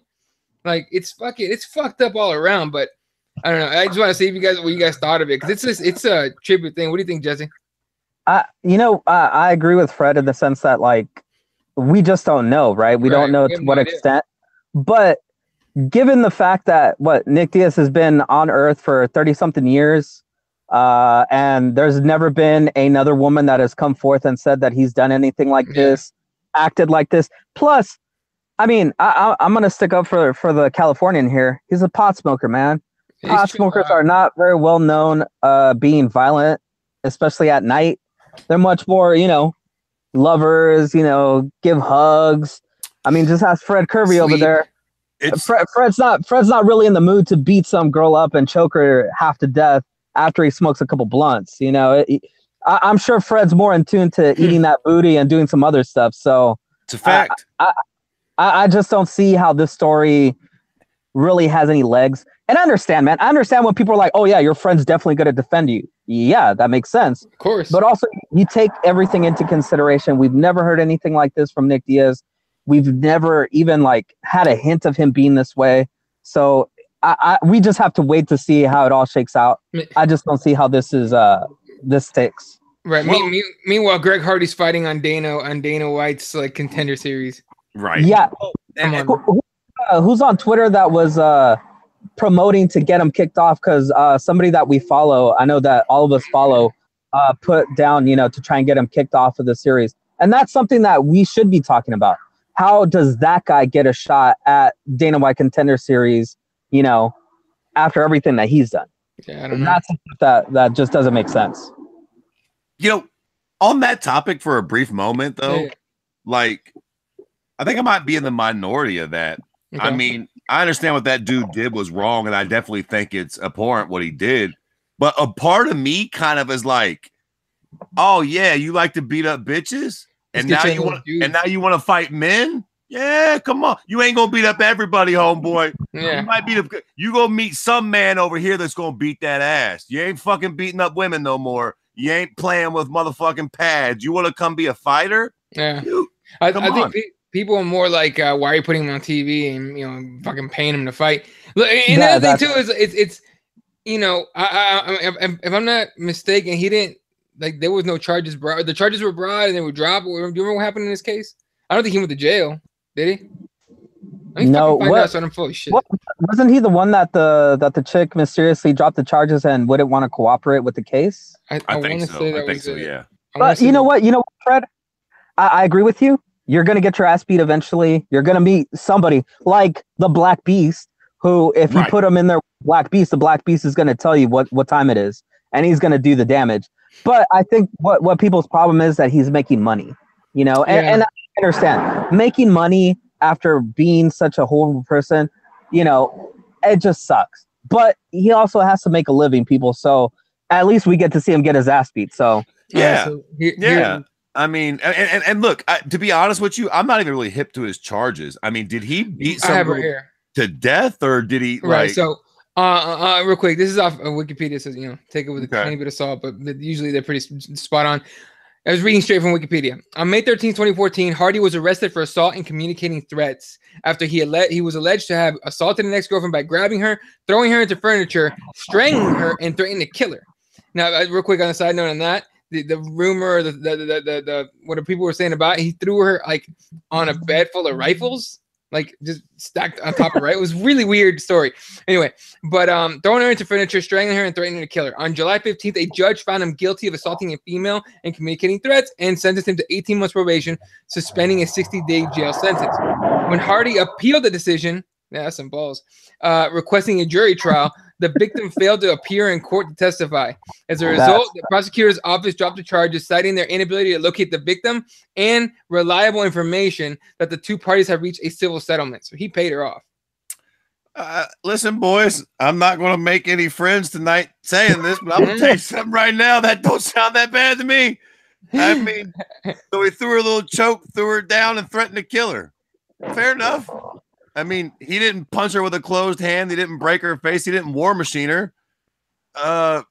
Like, it's fucked up all around, but. I don't know. I just want to see what you guys thought of it, because it's a tribute thing. What do you think, Jesse? I agree with Fred in the sense that like we just don't know, right? We don't know to what extent. But given the fact that Nick Diaz has been on Earth for 30-something years, and there's never been another woman that has come forth and said that he's done anything like this, acted like this. Plus, I mean, I'm gonna stick up for the Californian here. He's a pot smoker, man. Pot smokers are not very well known being violent, especially at night. They're much more, lovers, give hugs. I mean, just ask Fred Kirby over there. Fred's not really in the mood to beat some girl up and choke her half to death after he smokes a couple blunts. I'm sure Fred's more in tune to eating that booty and doing some other stuff. So it's a fact. I just don't see how this story really has any legs. And I understand, man. I understand when people are like, oh, yeah, your friend's definitely going to defend you. Yeah, that makes sense. Of course. But also, you take everything into consideration. We've never heard anything like this from Nick Diaz. We've never even had a hint of him being this way. So we just have to wait to see how it all shakes out. I just don't see how this sticks. Right. Well, meanwhile, Greg Hardy's fighting on Dana White's contender series. Right. Yeah. Who's on Twitter that was promoting to get him kicked off? Because somebody that we follow, I know that all of us follow, put down, to try and get him kicked off of the series. And that's something that we should be talking about. How does that guy get a shot at Dana White Contender Series, after everything that he's done? Yeah, I don't know. That's that just doesn't make sense. On that topic for a brief moment, though, I think I might be in the minority of that. Okay. I mean, I understand what that dude did was wrong, and I definitely think it's abhorrent what he did. But a part of me kind of is like, oh yeah, you like to beat up bitches, and now you want to fight men? Yeah, come on. You ain't gonna beat up everybody, homeboy. Yeah. You might you gonna meet some man over here that's gonna beat that ass. You ain't fucking beating up women no more. You ain't playing with motherfucking pads. You want to come be a fighter? Yeah. I think people are more like, why are you putting him on TV and fucking paying him to fight? And the other thing too is it's if I'm not mistaken, he didn't there was no charges brought. The charges were brought and they were dropped. Do you remember what happened in this case? I don't think he went to jail. Did he? No. I'm full of shit. Wasn't he the one that the chick mysteriously dropped the charges and wouldn't want to cooperate with the case? I think so. I think so. Yeah. But you know what, Fred? I agree with you. You're going to get your ass beat eventually. You're going to meet somebody like the Black Beast, who, if you put him in there, Black Beast, the Black Beast is going to tell you what time it is, and he's going to do the damage. But I think what people's problem is that he's making money, and I understand. Making money after being such a horrible person, it just sucks. But he also has to make a living, people. So at least we get to see him get his ass beat. So yeah. I mean, and look, to be honest with you, I'm not even really hip to his charges. I mean, did he beat someone to death, or did he right? So, real quick, this is off Wikipedia. Says take it with a tiny bit of salt, but usually they're pretty spot on. I was reading straight from Wikipedia. On May 13, 2014, Hardy was arrested for assault and communicating threats after he was alleged to have assaulted an ex-girlfriend by grabbing her, throwing her into furniture, strangling her, and threatening to kill her. Now, real quick on a side note on that, the rumor, the what people were saying about it, he threw her like on a bed full of rifles, like just stacked on top of it. It was really weird story. Anyway, but throwing her into furniture, strangling her, and threatening to kill her. On July 15th, a judge found him guilty of assaulting a female and communicating threats and sentenced him to 18 months probation, suspending a 60-day jail sentence. When Hardy appealed the decision, that's some balls, requesting a jury trial, the victim failed to appear in court to testify. As a result, the prosecutor's office dropped the charges, citing their inability to locate the victim and reliable information that the two parties have reached a civil settlement. So he paid her off. Listen, boys, I'm not going to make any friends tonight saying this, but I'm going to tell you something right now. That don't sound that bad to me. I mean, so he threw her a little choke, threw her down, and threatened to kill her. Fair enough. I mean, he didn't punch her with a closed hand. He didn't break her face. He didn't war machine her. That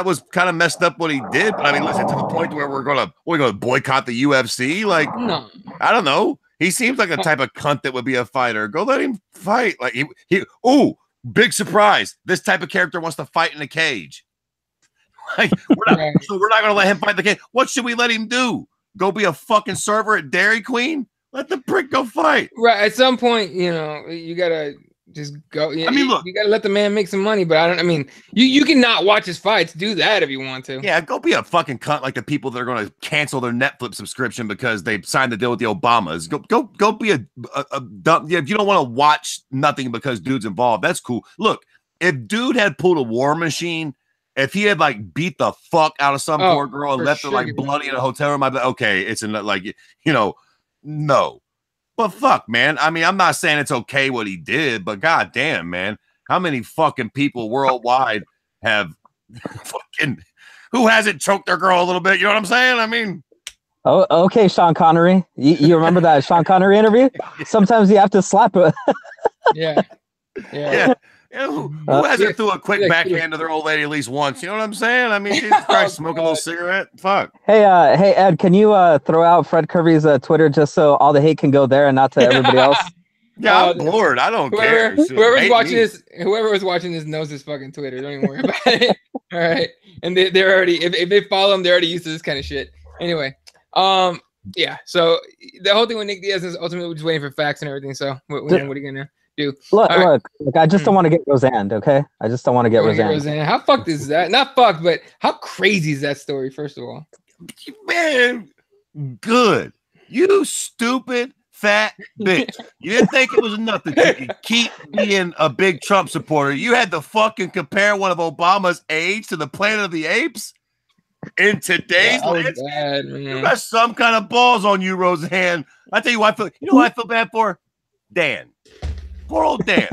was kind of messed up what he did. But I mean, listen, to the point where we're going to boycott the UFC. Like, no. I don't know. He seems like the type of cunt that would be a fighter. Go let him fight. Like big surprise. This type of character wants to fight in a cage. Like, we're not going to let him fight the cage. What should we let him do? Go be a fucking server at Dairy Queen? Let the prick go fight. Right. At some point, you gotta just go. I mean, look, you gotta let the man make some money. But you can not watch his fights. Do that if you want to. Yeah, go be a fucking cunt like the people that are going to cancel their Netflix subscription because they signed the deal with the Obamas. Go be a dumb. Yeah, if you don't want to watch nothing because dude's involved, that's cool. Look, if dude had pulled a war machine, if he had like beat the fuck out of some poor girl and left her like bloody in a hotel room, I'd be like, okay, it's like no, but fuck, man. I mean, I'm not saying it's okay what he did, but goddamn, man, how many fucking people worldwide have who hasn't choked their girl a little bit? You know what I'm saying? I mean, oh, okay, Sean Connery. You remember that Sean Connery interview? Sometimes you have to slap it. Yeah. Who hasn't threw a quick backhand to their old lady at least once? You know what I'm saying? I mean, Jesus Christ, smoke a little cigarette. Fuck. Hey, Ed, can you throw out Fred Kirby's Twitter just so all the hate can go there and not to everybody else? Yeah, I'm bored. I don't care. Whoever was watching this knows his fucking Twitter. Don't even worry about it. All right, and they're already if they follow him, they're already used to this kind of shit. Anyway, yeah. So the whole thing with Nick Diaz is ultimately we're just waiting for facts and everything. So what are you gonna do? Look, I just don't want to get Roseanne, okay? I just don't want to get Roseanne. How fucked is that? Not fucked, but how crazy is that story, first of all? Man, good. You stupid fat bitch. You didn't think it was enough that you could keep being a big Trump supporter. You had to fucking compare one of Obama's aides to the Planet of the Apes? In today's landscape, you got some kind of balls on you, Roseanne. I tell you what, you know what I feel bad for? Dan. Poor old Dan.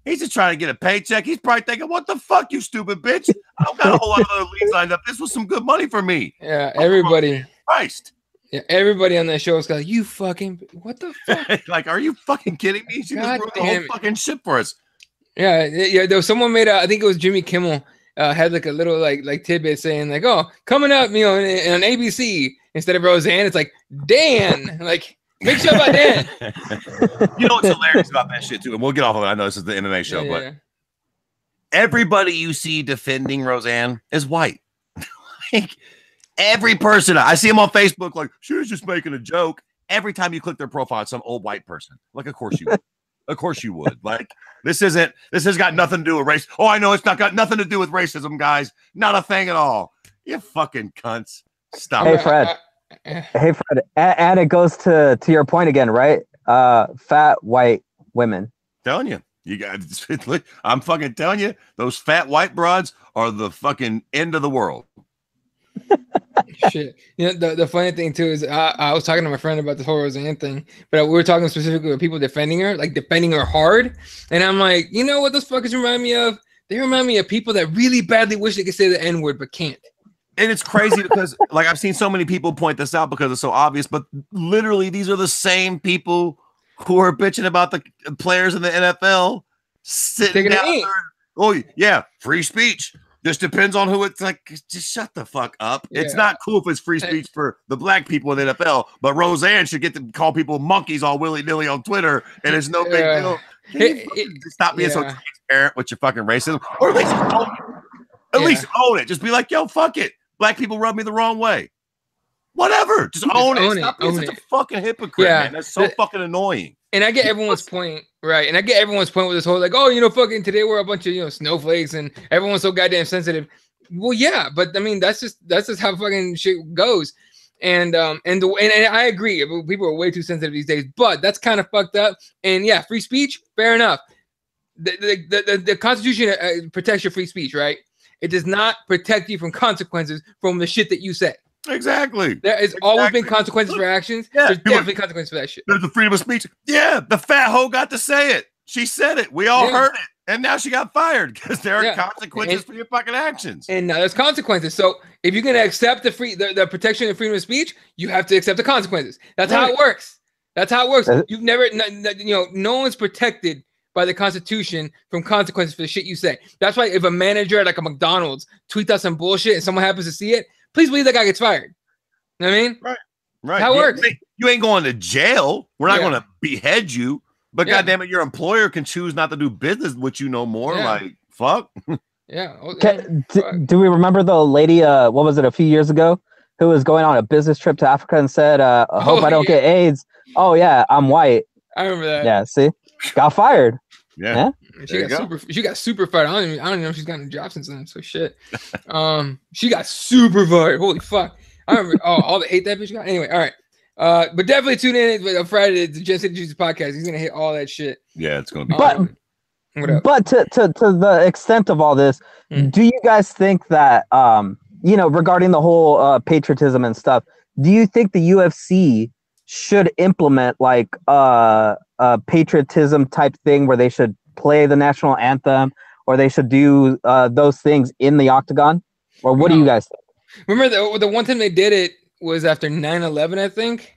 He's just trying to get a paycheck. He's probably thinking, what the fuck, you stupid bitch? I don't got a whole lot of other leads lined up. This was some good money for me. Yeah, everybody. Christ. Yeah, everybody on that show is like, you fucking, what the fuck? Like, are you fucking kidding me? She just ruined the whole fucking shit for us. Yeah. There was someone made I think it was Jimmy Kimmel, had like a little like tidbit saying like, oh, coming up, on ABC instead of Roseanne, it's like Dan, like. Make sure about Dan. You know what's hilarious about that shit too, and we'll get off of it. I know this is the MMA show, but everybody you see defending Roseanne is white. Like, every person I see them on Facebook, like she was just making a joke. Every time you click their profile, it's some old white person. Like, of course you would. Of course you would. Like, this has got nothing to do with race. Oh, I know it's not got nothing to do with racism, guys. Not a thing at all. You fucking cunts. Stop. Hey, Fred. Hey, Fred, and it goes to your point again, right? Fat white women. Telling you guys, I'm fucking telling you, those fat white broads are the fucking end of the world. Shit. The funny thing too is I was talking to my friend about this whole Roseanne thing, but we were talking specifically with people defending her, like defending her hard. And I'm like, you know what those fuckers remind me of? They remind me of people that really badly wish they could say the N-word but can't. And it's crazy because, like, I've seen so many people point this out because it's so obvious, but literally these are the same people who are bitching about the players in the NFL sitting down there. Oh, yeah, free speech. This depends on who it's like. Just shut the fuck up. Yeah. It's not cool if it's free speech for the black people in the NFL, but Roseanne should get to call people monkeys all willy-nilly on Twitter, and it's no big deal. Stop being so transparent with your fucking racism, or at least own it. At least own it. Just be like, yo, fuck it. Black people rub me the wrong way. Whatever. Just own it. Stop being such a fucking hypocrite, man. That's so fucking annoying. And I get everyone's point, right? And I get everyone's point with this whole, like, oh, fucking today we're a bunch of, snowflakes and everyone's so goddamn sensitive. Well, yeah, but I mean, that's just how fucking shit goes. And I agree. People are way too sensitive these days, but that's kind of fucked up. And yeah, free speech, fair enough. The Constitution protects your free speech, right? It does not protect you from consequences from the shit that you say. Exactly. There has always been consequences for actions. Yeah, there's definitely consequences for that shit. There's the freedom of speech. Yeah, the fat hoe got to say it. She said it. We all heard it. And now she got fired because there are consequences for your fucking actions. And now there's consequences. So if you're going to accept the protection of freedom of speech, you have to accept the consequences. That's how it works. That's how it works. You've never, no one's protected by the Constitution from consequences for the shit you say. That's why if a manager at like a McDonald's tweets out some bullshit and someone happens to see it, please believe that guy gets fired. You know what I mean? Right. How it works. You ain't going to jail. We're not going to behead you. But goddamn it, your employer can choose not to do business with you no more. Like, fuck. Do we remember the lady, what was it, a few years ago, who was going on a business trip to Africa and said, I hope I don't get AIDS. Oh, yeah, I'm white. I remember that. Yeah, see? Got fired. Yeah. She got super fired. I don't even know if she's gotten a job since then. So shit. She got super fired. Holy fuck. I remember all the hate that bitch got. Anyway, all right. But definitely tune in on Friday to Gen City Jesus podcast. He's gonna hit all that shit. Yeah, it's gonna be. But to the extent of all this, do you guys think that regarding the whole patriotism and stuff, do you think the UFC should implement like a patriotism type thing where they should play the national anthem or they should do those things in the octagon? Or what do you guys think? Remember the one time they did it was after 9/11, I think.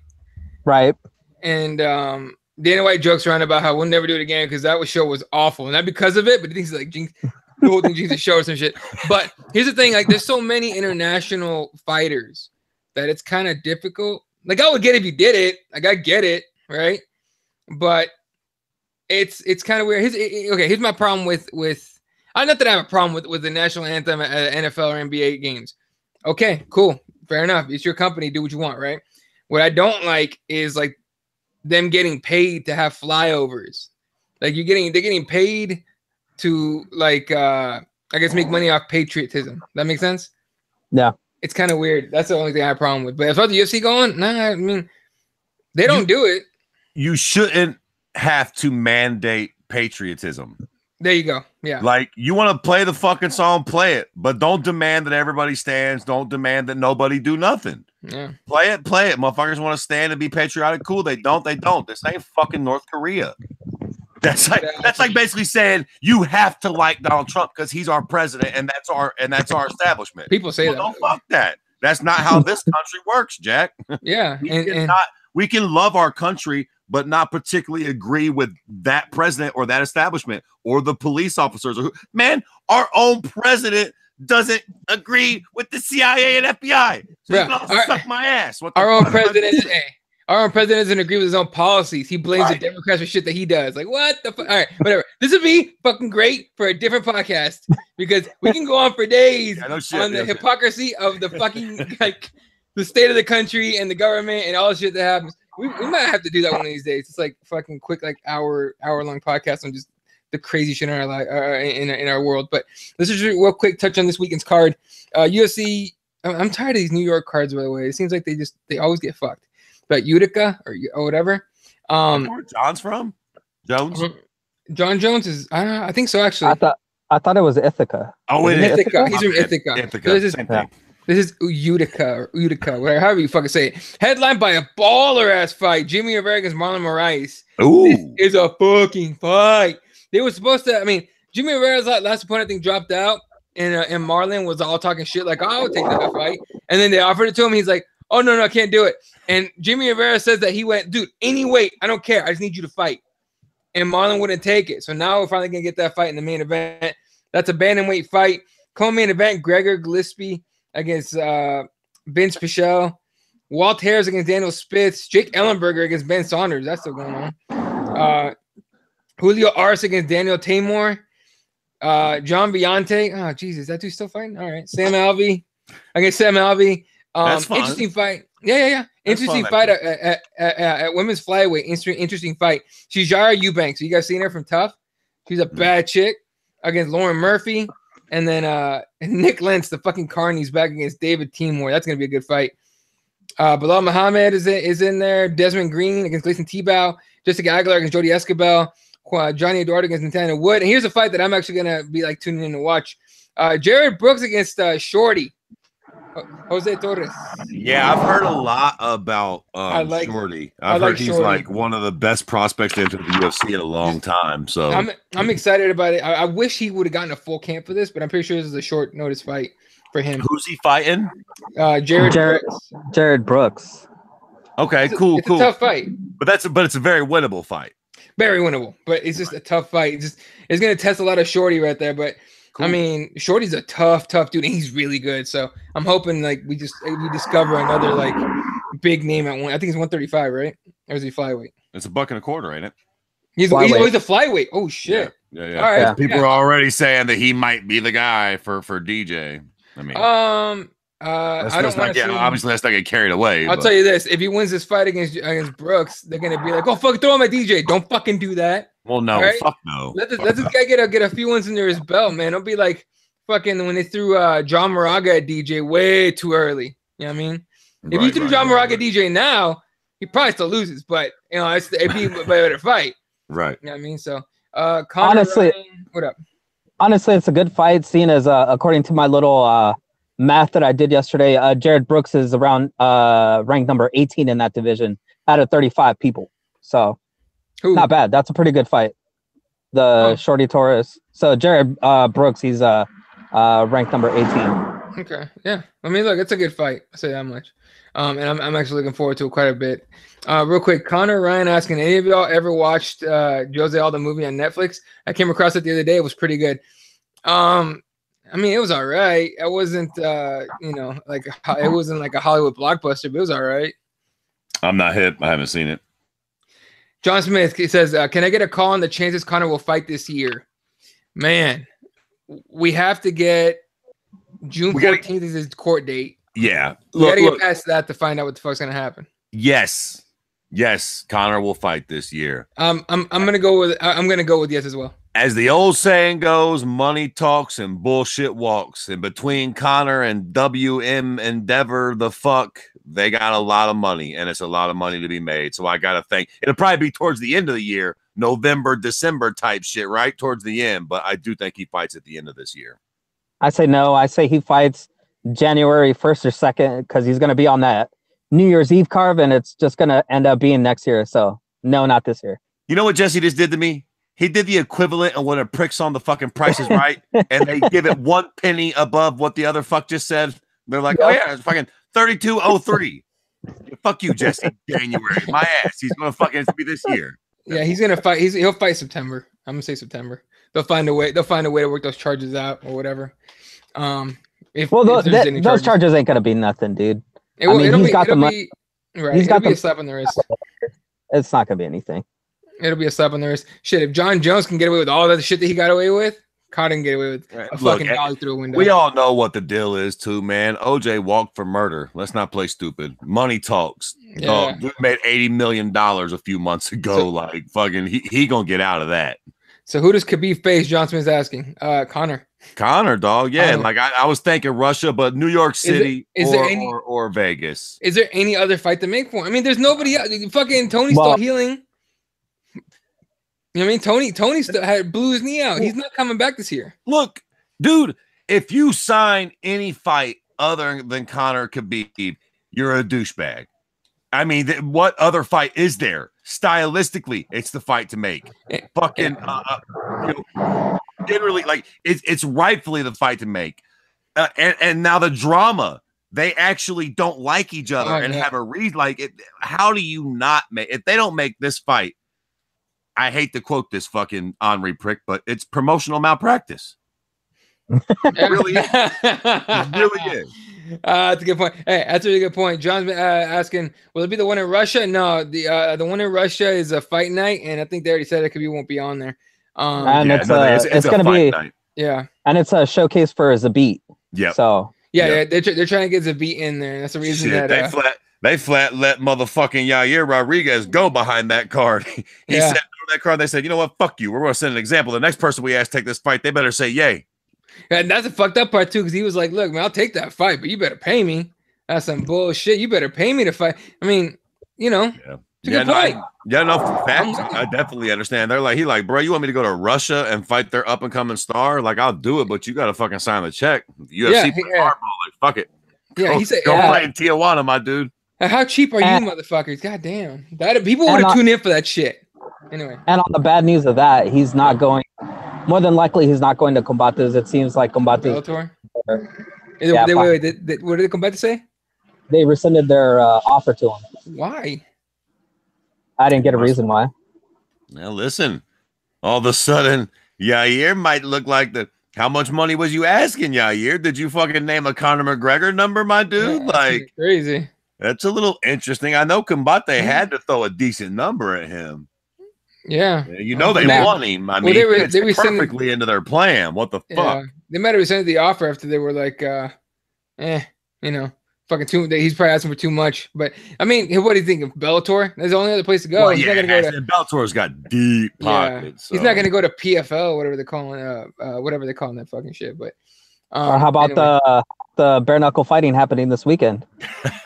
Right. And Dana White jokes around about how we'll never do it again because that show was awful. Not because of it, but he thinks like the whole thing jinx the show or some shit. But here's the thing, like there's so many international fighters that it's kind of difficult. Like I would get it if you did it. Like I get it, right? But it's kind of weird. Here's my problem with not that I have a problem with the national anthem at NFL or NBA games. Okay, cool. Fair enough. It's your company. Do what you want, right? What I don't like is like them getting paid to have flyovers. Like they're getting paid to like I guess make money off patriotism. That makes sense? Yeah. It's kind of weird. That's the only thing I have a problem with. But as far as the UFC going, I mean, they don't do it. You shouldn't have to mandate patriotism. There you go. Yeah. Like you want to play the fucking song, play it, but don't demand that everybody stands. Don't demand that nobody do nothing. Yeah. Play it. Motherfuckers want to stand and be patriotic. Cool. They don't. This ain't fucking North Korea. That's like basically saying you have to like Donald Trump because he's our president and that's our establishment. People say that. Don't fuck that. That's not how this country works, Jack. Yeah. We can love our country, but not particularly agree with that president or that establishment or the police officers. Man, our own president doesn't agree with the CIA and FBI. So you can suck my ass. Our own president doesn't agree with his own policies. He blames the Democrats for shit that he does. Like, what the fuck? All right, whatever. This would be fucking great for a different podcast because we can go on for days on the hypocrisy of the fucking like the state of the country and the government and all the shit that happens. We might have to do that one of these days. It's like fucking quick, like hour long podcast on just the crazy shit in our life, in our world. But let's just real quick touch on this weekend's card. UFC. I'm tired of these New York cards, by the way. It seems like they always get fucked. But Utica or whatever. Where John's from? Jones. John Jones is. I think so. Actually, I thought it was Ithaca. Oh, Ithaca. He's from Ithaca. This is Utica, whatever, however you fucking say it. Headlined by a baller-ass fight. Jimmy Rivera against Marlon Moraes. Ooh. This is a fucking fight. They were supposed to, Jimmy Rivera's last opponent, I think, dropped out. and Marlon was all talking shit like, oh, I would take that fight. And then they offered it to him. He's like, oh, no, I can't do it. And Jimmy Rivera says that he went, dude, any weight, I don't care. I just need you to fight. And Marlon wouldn't take it. So now we're finally going to get that fight in the main event. That's a bantamweight fight. Co-main event, Gregor Gillespie against Vince Pichel. Walt Harris against Daniel Spitz. Jake Ellenberger against Ben Saunders. That's still going on. Julio Arce against Daniel Tamor. John Villante. Oh, Jesus. That dude's still fighting? All right. Sam Alvey against Sam Alvey. That's fun. Interesting fight. Yeah. Interesting fight at women's flyweight. Interesting fight. She's Yara Eubanks. You guys seen her from Tough? She's a bad chick against Lauren Murphy. And then Nick Lentz, the fucking Carney's back against David Timor. That's going to be a good fight. Bilal Muhammad is in there. Desmond Green against Gleason Tebow. Jessica Aguilar against Jody Escobar. Johnny Eduardo against Nathaniel Wood. And here's a fight that I'm actually going to be like tuning in to watch. Jared Brooks against Shorty. Jose Torres. Yeah, I've heard a lot about Shorty. I've heard he's like one of the best prospects into the UFC in a long time. So I'm excited about it. I wish he would have gotten a full camp for this, but I'm pretty sure this is a short notice fight for him. Who's he fighting? Jared Brooks. Okay, cool. It's a tough fight. But it's a very winnable fight. Very winnable, but it's just a tough fight. It's going to test a lot of Shorty right there, but cool. I mean, Shorty's a tough dude, and he's really good. So I'm hoping like we discover another like big name at one. I think it's 135, right? Or is he flyweight? It's $1.25, ain't it? He's a flyweight. Oh shit! Yeah. All right. Yeah. People are already saying that he might be the guy for DJ. I mean, I don't want to. Obviously, let's not get carried away. I'll tell you this: if he wins this fight against Brooks, they're gonna be like, "Oh fuck, throw him at DJ! Don't fucking do that." Well, no, right? Fuck no. Let this guy get a few ones under his belt, man. Don't be like fucking when they threw John Moraga at DJ way too early. You know what I mean? If you threw John Moraga at DJ now, he probably still loses, but you know it'd be a better fight. Right. You know what I mean? So, honestly, what up? Honestly, it's a good fight. Seeing as according to my little math that I did yesterday, Jared Brooks is around ranked number 18 in that division out of 35 people. So not bad. That's a pretty good fight. Shorty Torres. So Jared Brooks, he's ranked number 18. Okay. Yeah. I mean, look, it's a good fight. I'll say that much. And I'm actually looking forward to it quite a bit. Real quick, Connor Ryan asking, any of y'all ever watched Jose Aldo movie on Netflix? I came across it the other day. It was pretty good. I mean, it was all right. It wasn't, like it wasn't like a Hollywood blockbuster, but it was all right. I'm not hip. I haven't seen it. John Smith, he says, can I get a call on the chances Connor will fight this year? Man, we have to get June 14th is his court date. Yeah. We got to get past that to find out what the fuck's going to happen. Yes, Connor will fight this year. I'm going to go with yes as well. As the old saying goes, money talks and bullshit walks. And between Connor and WM Endeavor, they got a lot of money, and it's a lot of money to be made. So I got to think it'll probably be towards the end of the year, November, December type shit, right? Towards the end. But I do think he fights at the end of this year. I say no. I say he fights January 1st or 2nd because he's going to be on that New Year's Eve card, and it's just going to end up being next year. So no, not this year. You know what Jesse just did to me? He did the equivalent of when a prick's on the fucking Price is Right, and they give it 1 penny above what the other fuck just said. They're like, oh yeah, it's fucking 32.03. Fuck you, Jesse. January, my ass. He's gonna fucking be this year. Yeah, he's gonna fight. He'll fight September. I'm gonna say September. They'll find a way. They'll find a way to work those charges out or whatever. Those charges ain't gonna be nothing, dude. He's got the money. Right. It'll be a slap on the wrist. It's not gonna be anything. It'll be a slap on the wrist. Shit, if John Jones can get away with all that shit that he got away with, Connor can get away with a fucking dollar through a window. We all know what the deal is, too, man. OJ walked for murder. Let's not play stupid. Money talks. Yeah. Dude made $80 million a few months ago. He gonna get out of that. So who does Khabib face? John Smith's asking. Connor. Connor, dog. Yeah, Connor. I was thinking Russia, but New York City or Vegas. Is there any other fight to make for him? I mean, there's nobody else. Fucking Tony's still healing. You know what I mean? Tony still blew his knee out. He's not coming back this year. Look, dude, if you sign any fight other than Connor Khabib, you're a douchebag. I mean, what other fight is there? Stylistically, it's the fight to make. Fucking, generally, like it's rightfully the fight to make. And now the drama, they actually don't like each other and have a reason. Like, how do you not make if they don't make this fight? I hate to quote this fucking Henri prick, but it's promotional malpractice. It really is. It really is. That's a good point. Hey, that's a really good point. John's been asking, will it be the one in Russia? No, the one in Russia is a fight night, and I think they already said it won't be on there. And it's going to be night. Yeah, and it's a showcase for Zabit. Yeah. So yeah, they're trying to get Zabit in there. That's the reason that they flat let motherfucking Yair Rodriguez go behind that card. He said on that card, they said, you know what, fuck you. We're going to set an example. The next person we ask take this fight, they better say yay. And that's a fucked up part too, because he was like, "Look, man, I'll take that fight, but you better pay me. That's some bullshit. You better pay me to fight." I mean, you know, I definitely understand. They're like, he like, bro, you want me to go to Russia and fight their up and coming star? Like, I'll do it, but you got to fucking sign the check. UFC, like, fuck it. He said, go fight in Tijuana, my dude. How cheap are you, motherfuckers? God damn, that people would have tuned in for that shit. Anyway, and on the bad news of that, he's not going. More than likely, he's not going to Combates. It seems like Combates. Wait, what did Combates say? They rescinded their offer to him. Why? I didn't get a reason why. Now listen, all of a sudden, Yair might look like the. How much money was you asking, Yair? Did you fucking name a Conor McGregor number, my dude? Like crazy. That's a little interesting. I know Combate had to throw a decent number at him. Yeah, you know they want him. I mean, they were perfectly into their plan. What the fuck? They might have rescinded the offer after they were like, you know, fucking too. He's probably asking for too much. But I mean, what do you think of Bellator? That's the only other place to go. Well, he's not gonna go to Bellator's got deep pockets. So. He's not gonna go to PFL, whatever they're calling, whatever they're calling that fucking shit. But or how about the bare knuckle fighting happening this weekend?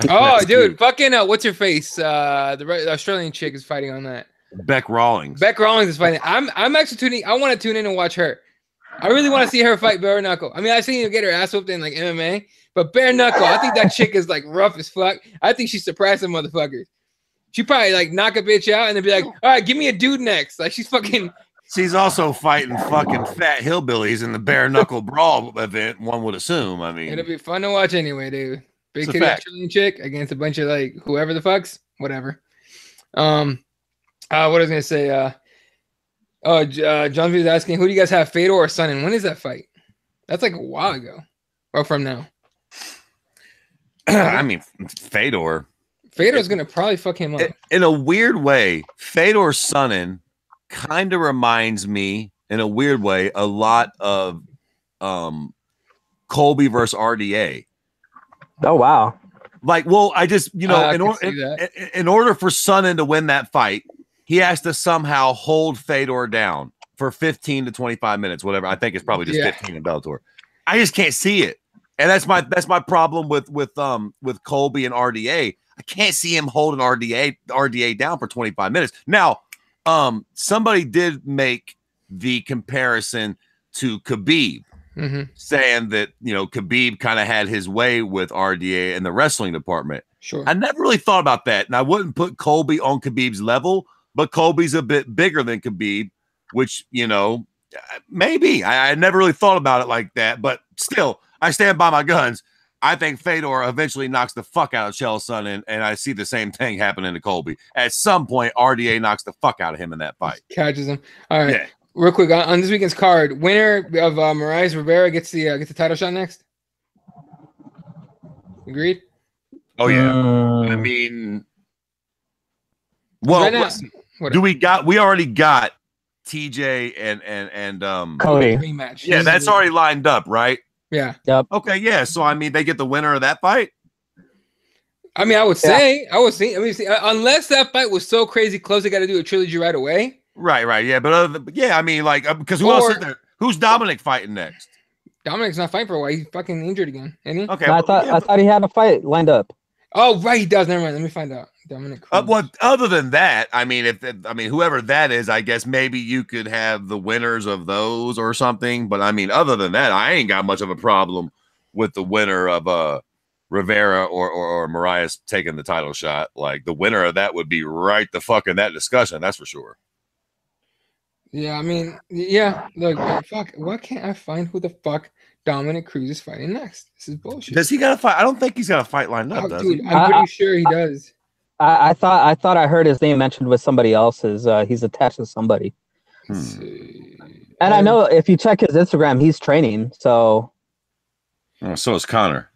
Oh, dude, fucking what's her face? The Australian chick is fighting on that. Beck Rawlings. Beck Rawlings is fighting. I'm actually tuning. I want to tune in and watch her. I really want to see her fight bare knuckle. I mean, I've seen her get her ass whooped in like MMA, but bare knuckle, I think that chick is like rough as fuck. I think she's surprising motherfuckers. She probably like knock a bitch out and then be like, "All right, give me a dude next." Like she's fucking. She's also fighting fucking fat hillbillies in the bare knuckle brawl event. One would assume. I mean, it'll be fun to watch anyway, dude. Big titty Australian chick against a bunch of like whoever the fucks, whatever. What I was gonna say, John V was asking, who do you guys have, Fedor or Sonnen? When is that fight? That's like a while ago, or from now. I mean, Fedor's gonna probably fuck him up. In a weird way, Fedor Sonnen kind of reminds me, in a weird way, a lot of Colby versus RDA. Oh wow! Like, well, I just in order for Sonnen to win that fight, he has to somehow hold Fedor down for 15 to 25 minutes, whatever. I think it's probably just 15 in Bellator. I just can't see it, and that's my problem with Colby and RDA. I can't see him holding RDA down for 25 minutes. Now, somebody did make the comparison to Khabib, saying that Khabib kind of had his way with RDA in the wrestling department. Sure, I never really thought about that, and I wouldn't put Colby on Khabib's level. But Colby's a bit bigger than Khabib, which, maybe. I never really thought about it like that. But still, I stand by my guns. I think Fedor eventually knocks the fuck out of Chael Sonnen, and I see the same thing happening to Colby. At some point, RDA knocks the fuck out of him in that fight. Catches him. All right. Yeah. Real quick, on this weekend's card, winner of Moraes Rivera gets the title shot next. Agreed? Oh, yeah. I mean... Well, right now, we already got TJ and Cody rematch. Yeah, that's already lined up, right? Yeah. Yep. Okay, yeah. So I mean, they get the winner of that fight. I mean, I would say, unless that fight was so crazy close, they got to do a trilogy right away. Right, yeah. But I mean, like, because who else is there? Who's Dominic fighting next? Dominic's not fighting for a while. He's fucking injured again, isn't he? Okay. I thought he had a fight lined up. Oh, right, he does. Never mind. Let me find out. Dominic. Other than that, I mean, whoever that is, I guess maybe you could have the winners of those or something. But I mean, other than that, I ain't got much of a problem with the winner of Rivera or Mariah's taking the title shot. Like the winner of that would be right the fuck in that discussion. That's for sure. Yeah, I mean, yeah. Look, man, fuck. Why can't I find who the fuck Dominic Cruz is fighting next? This is bullshit. Does he got a fight? I don't think he's got a fight lined up, does dude, he? I'm pretty sure he does. I thought I heard his name mentioned with somebody else's. He's attached to somebody. And I know if you check his Instagram, he's training. So. Oh, so is Connor.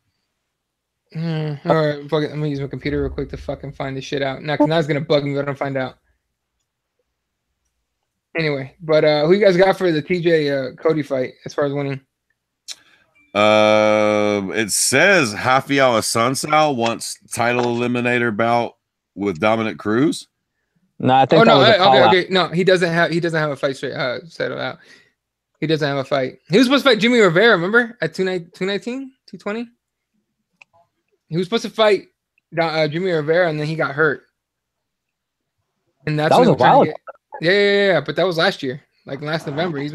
All right, fuck it. I'm gonna use my computer real quick to fucking find this shit out. Now, because now it's gonna bug me if I don't find out. Anyway, but who you guys got for the TJ Cody fight as far as winning? It says Rafael Assunção wants title eliminator bout with Dominic Cruz. No, I think. Okay. No, he doesn't have a fight straight settled out. He doesn't have a fight. He was supposed to fight Jimmy Rivera, remember, at 219, 220. He was supposed to fight Jimmy Rivera, and then he got hurt. And that's that was a while ago. Yeah. But that was last year, like last November. He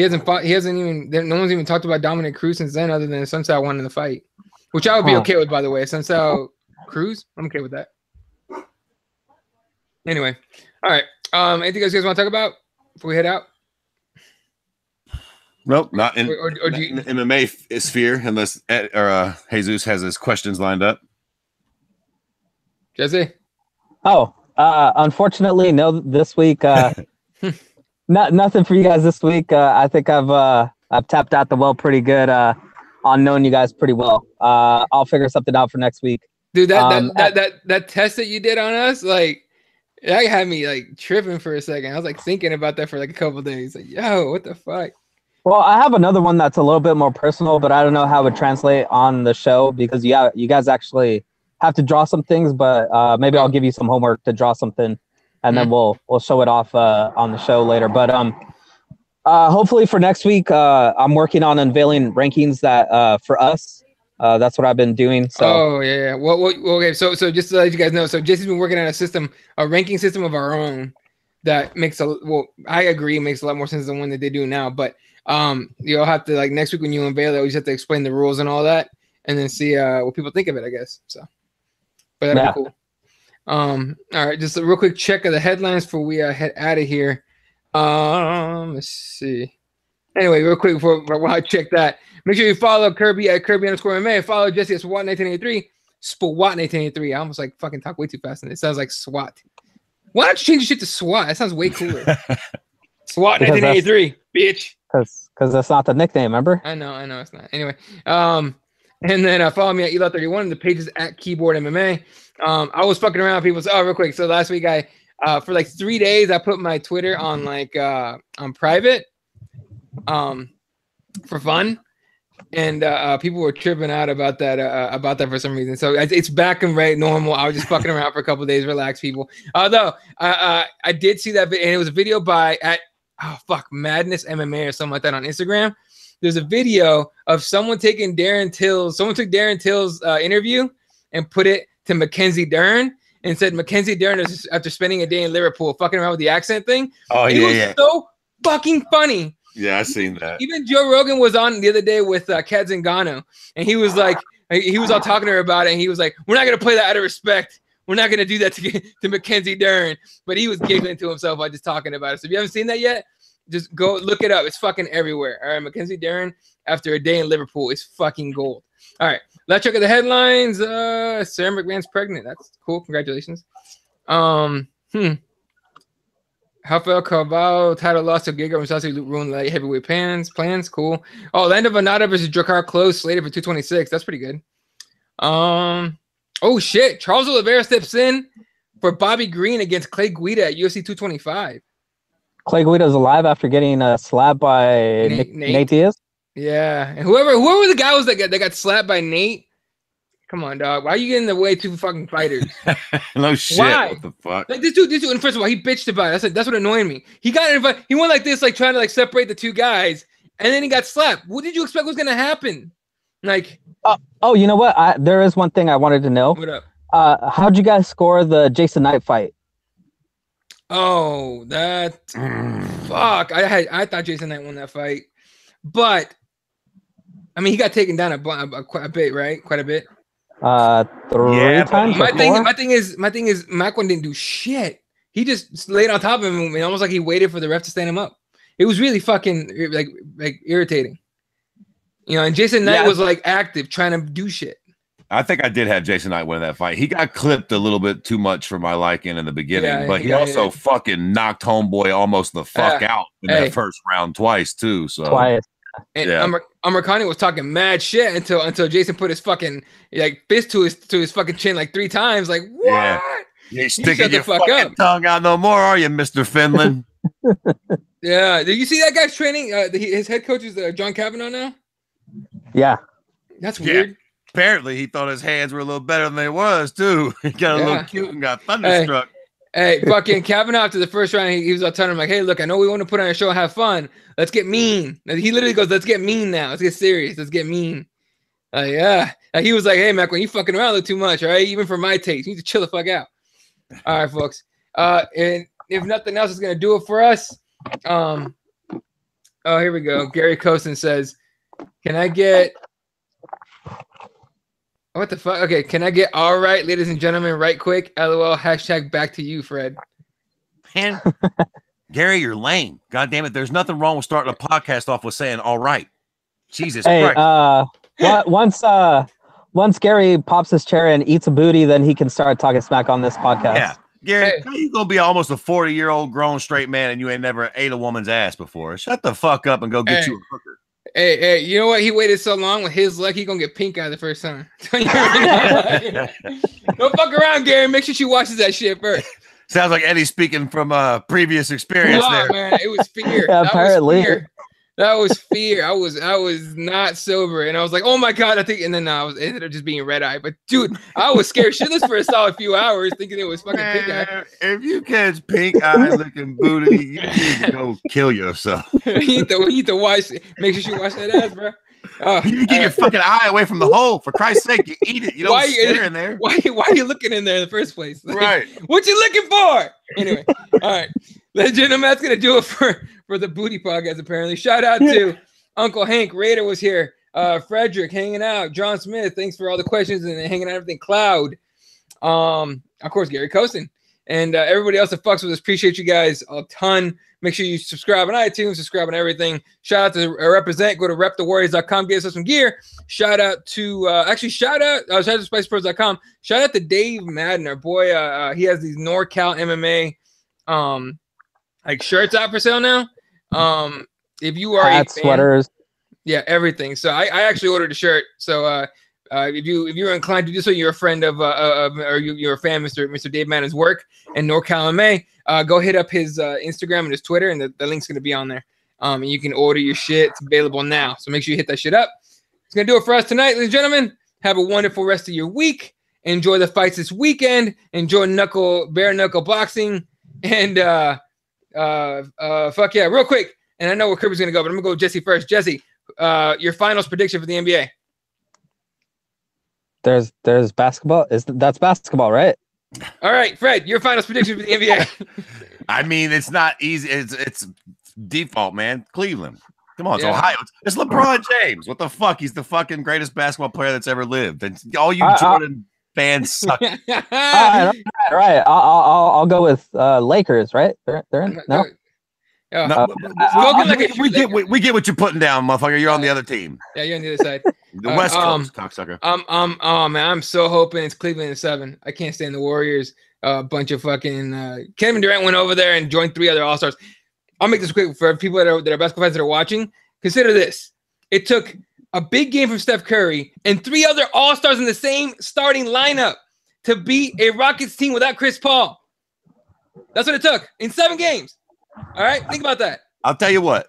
hasn't fought. No one's even talked about Dominic Cruz since then, other than Assunção won in the fight, which I would be okay with, by the way. Assunção Cruz, I'm okay with that. Anyway, all right. Anything else you guys want to talk about before we head out? Nope, not in or do you, MMA sphere, unless Jesus has his questions lined up. Jesse? Unfortunately, no. This week, nothing for you guys this week. I think I've tapped out the well pretty good on knowing you guys pretty well. I'll figure something out for next week. Dude, that test that you did on us, like, that had me like tripping for a second. I was like thinking about that for like a couple of days. Like, yo, what the fuck? Well, I have another one that's a little bit more personal, but I don't know how it would translate on the show because you guys actually have to draw some things, but maybe I'll give you some homework to draw something, and then we'll show it off on the show later. But hopefully for next week, I'm working on unveiling rankings that for us. That's what I've been doing. So. Yeah. Well, okay. So just to let you guys know, so Jesse's been working on a ranking system of our own that I agree, makes a lot more sense than one that they do now. But you'll have to, like, next week when you unveil it, you just have to explain the rules and all that, and then see what people think of it, I guess. So, but that'd be cool. All right, just a real quick check of the headlines before we head out of here. Let's see. Anyway, real quick while I check that, make sure you follow Kirby at Kirby_MMA. Follow Jesse at SWAT1983. SWAT1983. I almost like fucking talk way too fast, and it sounds like SWAT. Why don't you change your shit to SWAT? That sounds way cooler. SWAT1983, bitch. Because that's not the nickname, remember? I know it's not. Anyway, and then follow me at Elo31, and the page is at Keyboard MMA. I was fucking around with people. Real quick. So last week for like 3 days, I put my Twitter on like on private, for fun, and people were tripping out about that for some reason. So it's back and right normal. I was just fucking around for a couple of days. Relax, people. Although I did see that, and it was a video by Madness MMA or something like that on Instagram. There's a video of someone taking Darren Till's. Someone took Darren Till's interview and put it to Mackenzie Dern and said Mackenzie Dern is, after spending a day in Liverpool, fucking around with the accent thing. Oh, it was so fucking funny. Yeah, I seen that. Even Joe Rogan was on the other day with Kat Zingano, and he was like, he was all talking to her about it, and he was like, "We're not gonna play that out of respect. We're not gonna do that to Mackenzie Dern." But he was giggling to himself by just talking about it. So if you haven't seen that yet, just go look it up. It's fucking everywhere. All right, Mackenzie Dern after a day in Liverpool is fucking gold. All right, let's check out the headlines. Sarah McMahon's pregnant. That's cool. Congratulations. Rafael Carvalho title loss to Giga Musasi ruined light heavyweight plans. Cool. Oh, Orlando Venata versus Drakkar Klose slated for 226. That's pretty good. Oh shit. Charles Oliveira steps in for Bobby Green against Clay Guida at UFC 225. Clay Guida's alive after getting slapped by Nate Diaz. Yeah, and whoever the guy was that got slapped by Nate. Come on, dog. Why are you getting in the way two fucking fighters? No shit. Why? What the fuck? Like this dude. And first of all, he bitched about it. That's what annoyed me. He got invited. He went like this, like trying to like separate the two guys, and then he got slapped. What did you expect was gonna happen? Like, you know what? There is one thing I wanted to know. What up? How'd you guys score the Jason Knight fight? Oh, that fuck! I thought Jason Knight won that fight, but I mean, he got taken down quite a bit, right? Quite a bit. Three times. My thing is, Macwin didn't do shit. He just laid on top of him, and almost like he waited for the ref to stand him up. It was really fucking like irritating. You know, and Jason Knight was like active, trying to do shit. I think I did have Jason Knight win that fight. He got clipped a little bit too much for my liking in the beginning, but he also fucking knocked Homeboy almost the fuck out in that first round twice too. So twice. And Amirkhani was talking mad shit until Jason put his fucking like fist to his fucking chin like 3 times. Like what? Yeah. You ain't sticking your fucking tongue out no more, are you, Mr. Finland? Yeah. Did you see that guy's training? His head coach is John Kavanaugh now. Yeah. That's weird. Yeah. Apparently, he thought his hands were a little better than they was, too. He got a little cute and got thunderstruck. Hey, fucking Kavanaugh after the first round, he was all telling him, like, hey, look, I know we want to put on a show and have fun. Let's get mean. He literally goes, let's get mean now. Let's get serious. Let's get mean. Yeah. He was like, hey, Mac, when you fucking around a little too much, all right? Even for my taste, you need to chill the fuck out. All right, folks. And if nothing else is going to do it for us, oh, here we go. Gary Cosin says, can I get... What the fuck? Okay, can I get all right, ladies and gentlemen, right quick? LOL, hashtag back to you, Fred. Man, Gary, you're lame. God damn it. There's nothing wrong with starting a podcast off with saying all right. Jesus Christ. Once Gary pops his chair and eats a booty, then he can start talking smack on this podcast. Yeah. Gary, how you gonna be almost a 40-year-old grown straight man and you ain't never ate a woman's ass before? Shut the fuck up and go get you a hooker. Hey, you know what? He waited so long with his luck, he gonna get pink eye the first time. Don't fuck around, Gary. Make sure she watches that shit first. Sounds like Eddie speaking from previous experience there. Man, it was fear. Yeah, apparently. That was fear. I was not sober, and I was like, "Oh my god!" I think, and then I ended up just being red eye. But dude, I was scared shitless for a solid few hours, thinking it was fucking pink eye. If you catch pink eye looking booty, you need to go kill yourself. you need to wash. Make sure you wash that ass, bro. You get your fucking eye away from the hole. For Christ's sake, you eat it. You don't stare in there. Why are you looking in there in the first place? Like, right. What you looking for? Anyway, all right. Ladies and gentlemen, that's gonna do it for the Booty Podcast. Apparently, shout out to Uncle Hank. Raider was here. Frederick hanging out. John Smith, thanks for all the questions and hanging out. Everything. Cloud. Of course, Gary Cosin and everybody else that fucks with us. Appreciate you guys a ton. Make sure you subscribe on iTunes, subscribe on everything. Shout out to Represent. Go to repthewarriors.com. Get us some gear. Shout out to shout out to spicepros.com. Shout out to Dave Madden, our boy. He has these NorCal MMA like shirts out for sale now. If you are hats, sweaters, yeah, everything. So I actually ordered a shirt. So if you're inclined to do so, you're a friend of or you're a fan of Mr. Dave Madden's work and NorCal MMA, go hit up his Instagram and his Twitter, and the link's gonna be on there. And you can order your shit. It's available now. So make sure you hit that shit up. It's gonna do it for us tonight, ladies and gentlemen. Have a wonderful rest of your week. Enjoy the fights this weekend. Enjoy bare knuckle boxing. And fuck yeah, real quick. And I know where Kirby's gonna go, but I'm gonna go with Jesse first. Jesse, your finals prediction for the NBA. There's basketball. That's basketball, right? All right, Fred, your finals prediction for the NBA. I mean, it's not easy. It's default, man. Cleveland. Come on, it's Ohio. It's LeBron James. What the fuck? He's the fucking greatest basketball player that's ever lived. And all you Jordan fans suck. Right. I'll go with Lakers. Right? They're in. No. We get what you're putting down, motherfucker. You're on the other team. Yeah, you're on the other side. The West Coast, cocksucker. Oh man, I'm so hoping it's Cleveland in 7. I can't stand the Warriors. Bunch of fucking Kevin Durant went over there and joined 3 other All-Stars. I'll make this quick for people that are basketball fans that are watching. Consider this: it took a big game from Steph Curry and 3 other All-Stars in the same starting lineup to beat a Rockets team without Chris Paul. That's what it took in 7 games. All right, think about that. I'll tell you what.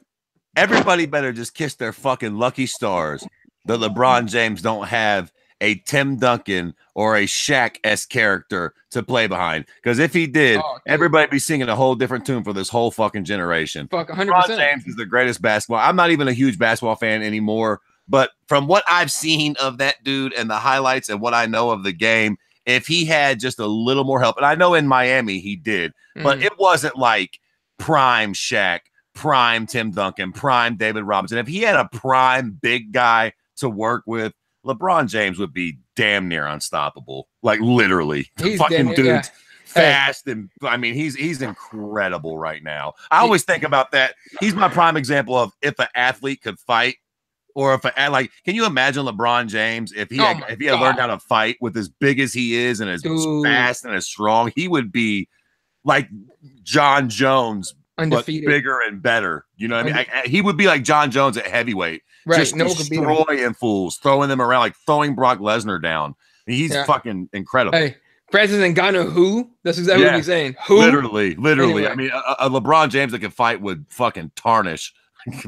Everybody better just kiss their fucking lucky stars that LeBron James don't have a Tim Duncan or a Shaq-esque character to play behind. Because if he did, everybody be singing a whole different tune for this whole fucking generation. Fuck, 100%. LeBron James is the greatest basketball. I'm not even a huge basketball fan anymore, but from what I've seen of that dude and the highlights and what I know of the game, if he had just a little more help, and I know in Miami he did, but it wasn't like prime Shaq, prime Tim Duncan, prime David Robinson. If he had a prime big guy to work with, LeBron James would be damn near unstoppable. Like literally, He's fucking dude. yeah. Fast and I mean he's incredible right now. I always think about that. He's my prime example of if an athlete could fight, or if like, can you imagine LeBron James if he had learned how to fight with as big as he is and as fast and as strong, he would be like John Jones, undefeated, but bigger and better. You know what I mean? He would be like John Jones at heavyweight, right? Just destroying fools, throwing them around, like throwing Brock Lesnar down. He's fucking incredible. Hey. Francis Ngannou, who? That's exactly what he's saying. Who? Literally. Anyway. I mean, a LeBron James that could fight would fucking tarnish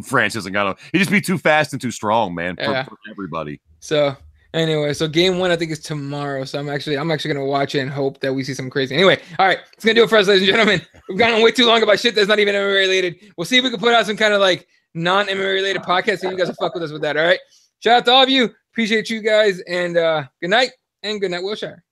Francis Ngannou. He'd just be too fast and too strong, man, for everybody. So anyway, so game 1 I think is tomorrow. So I'm actually gonna watch it and hope that we see something crazy. Anyway, all right, it's gonna do it for us, ladies and gentlemen. We've gone on way too long about shit that's not even MMA related. We'll see if we can put out some kind of like non-MMA related podcast so you guys will fuck with us with that. All right. Shout out to all of you. Appreciate you guys, and good night, Wilshire.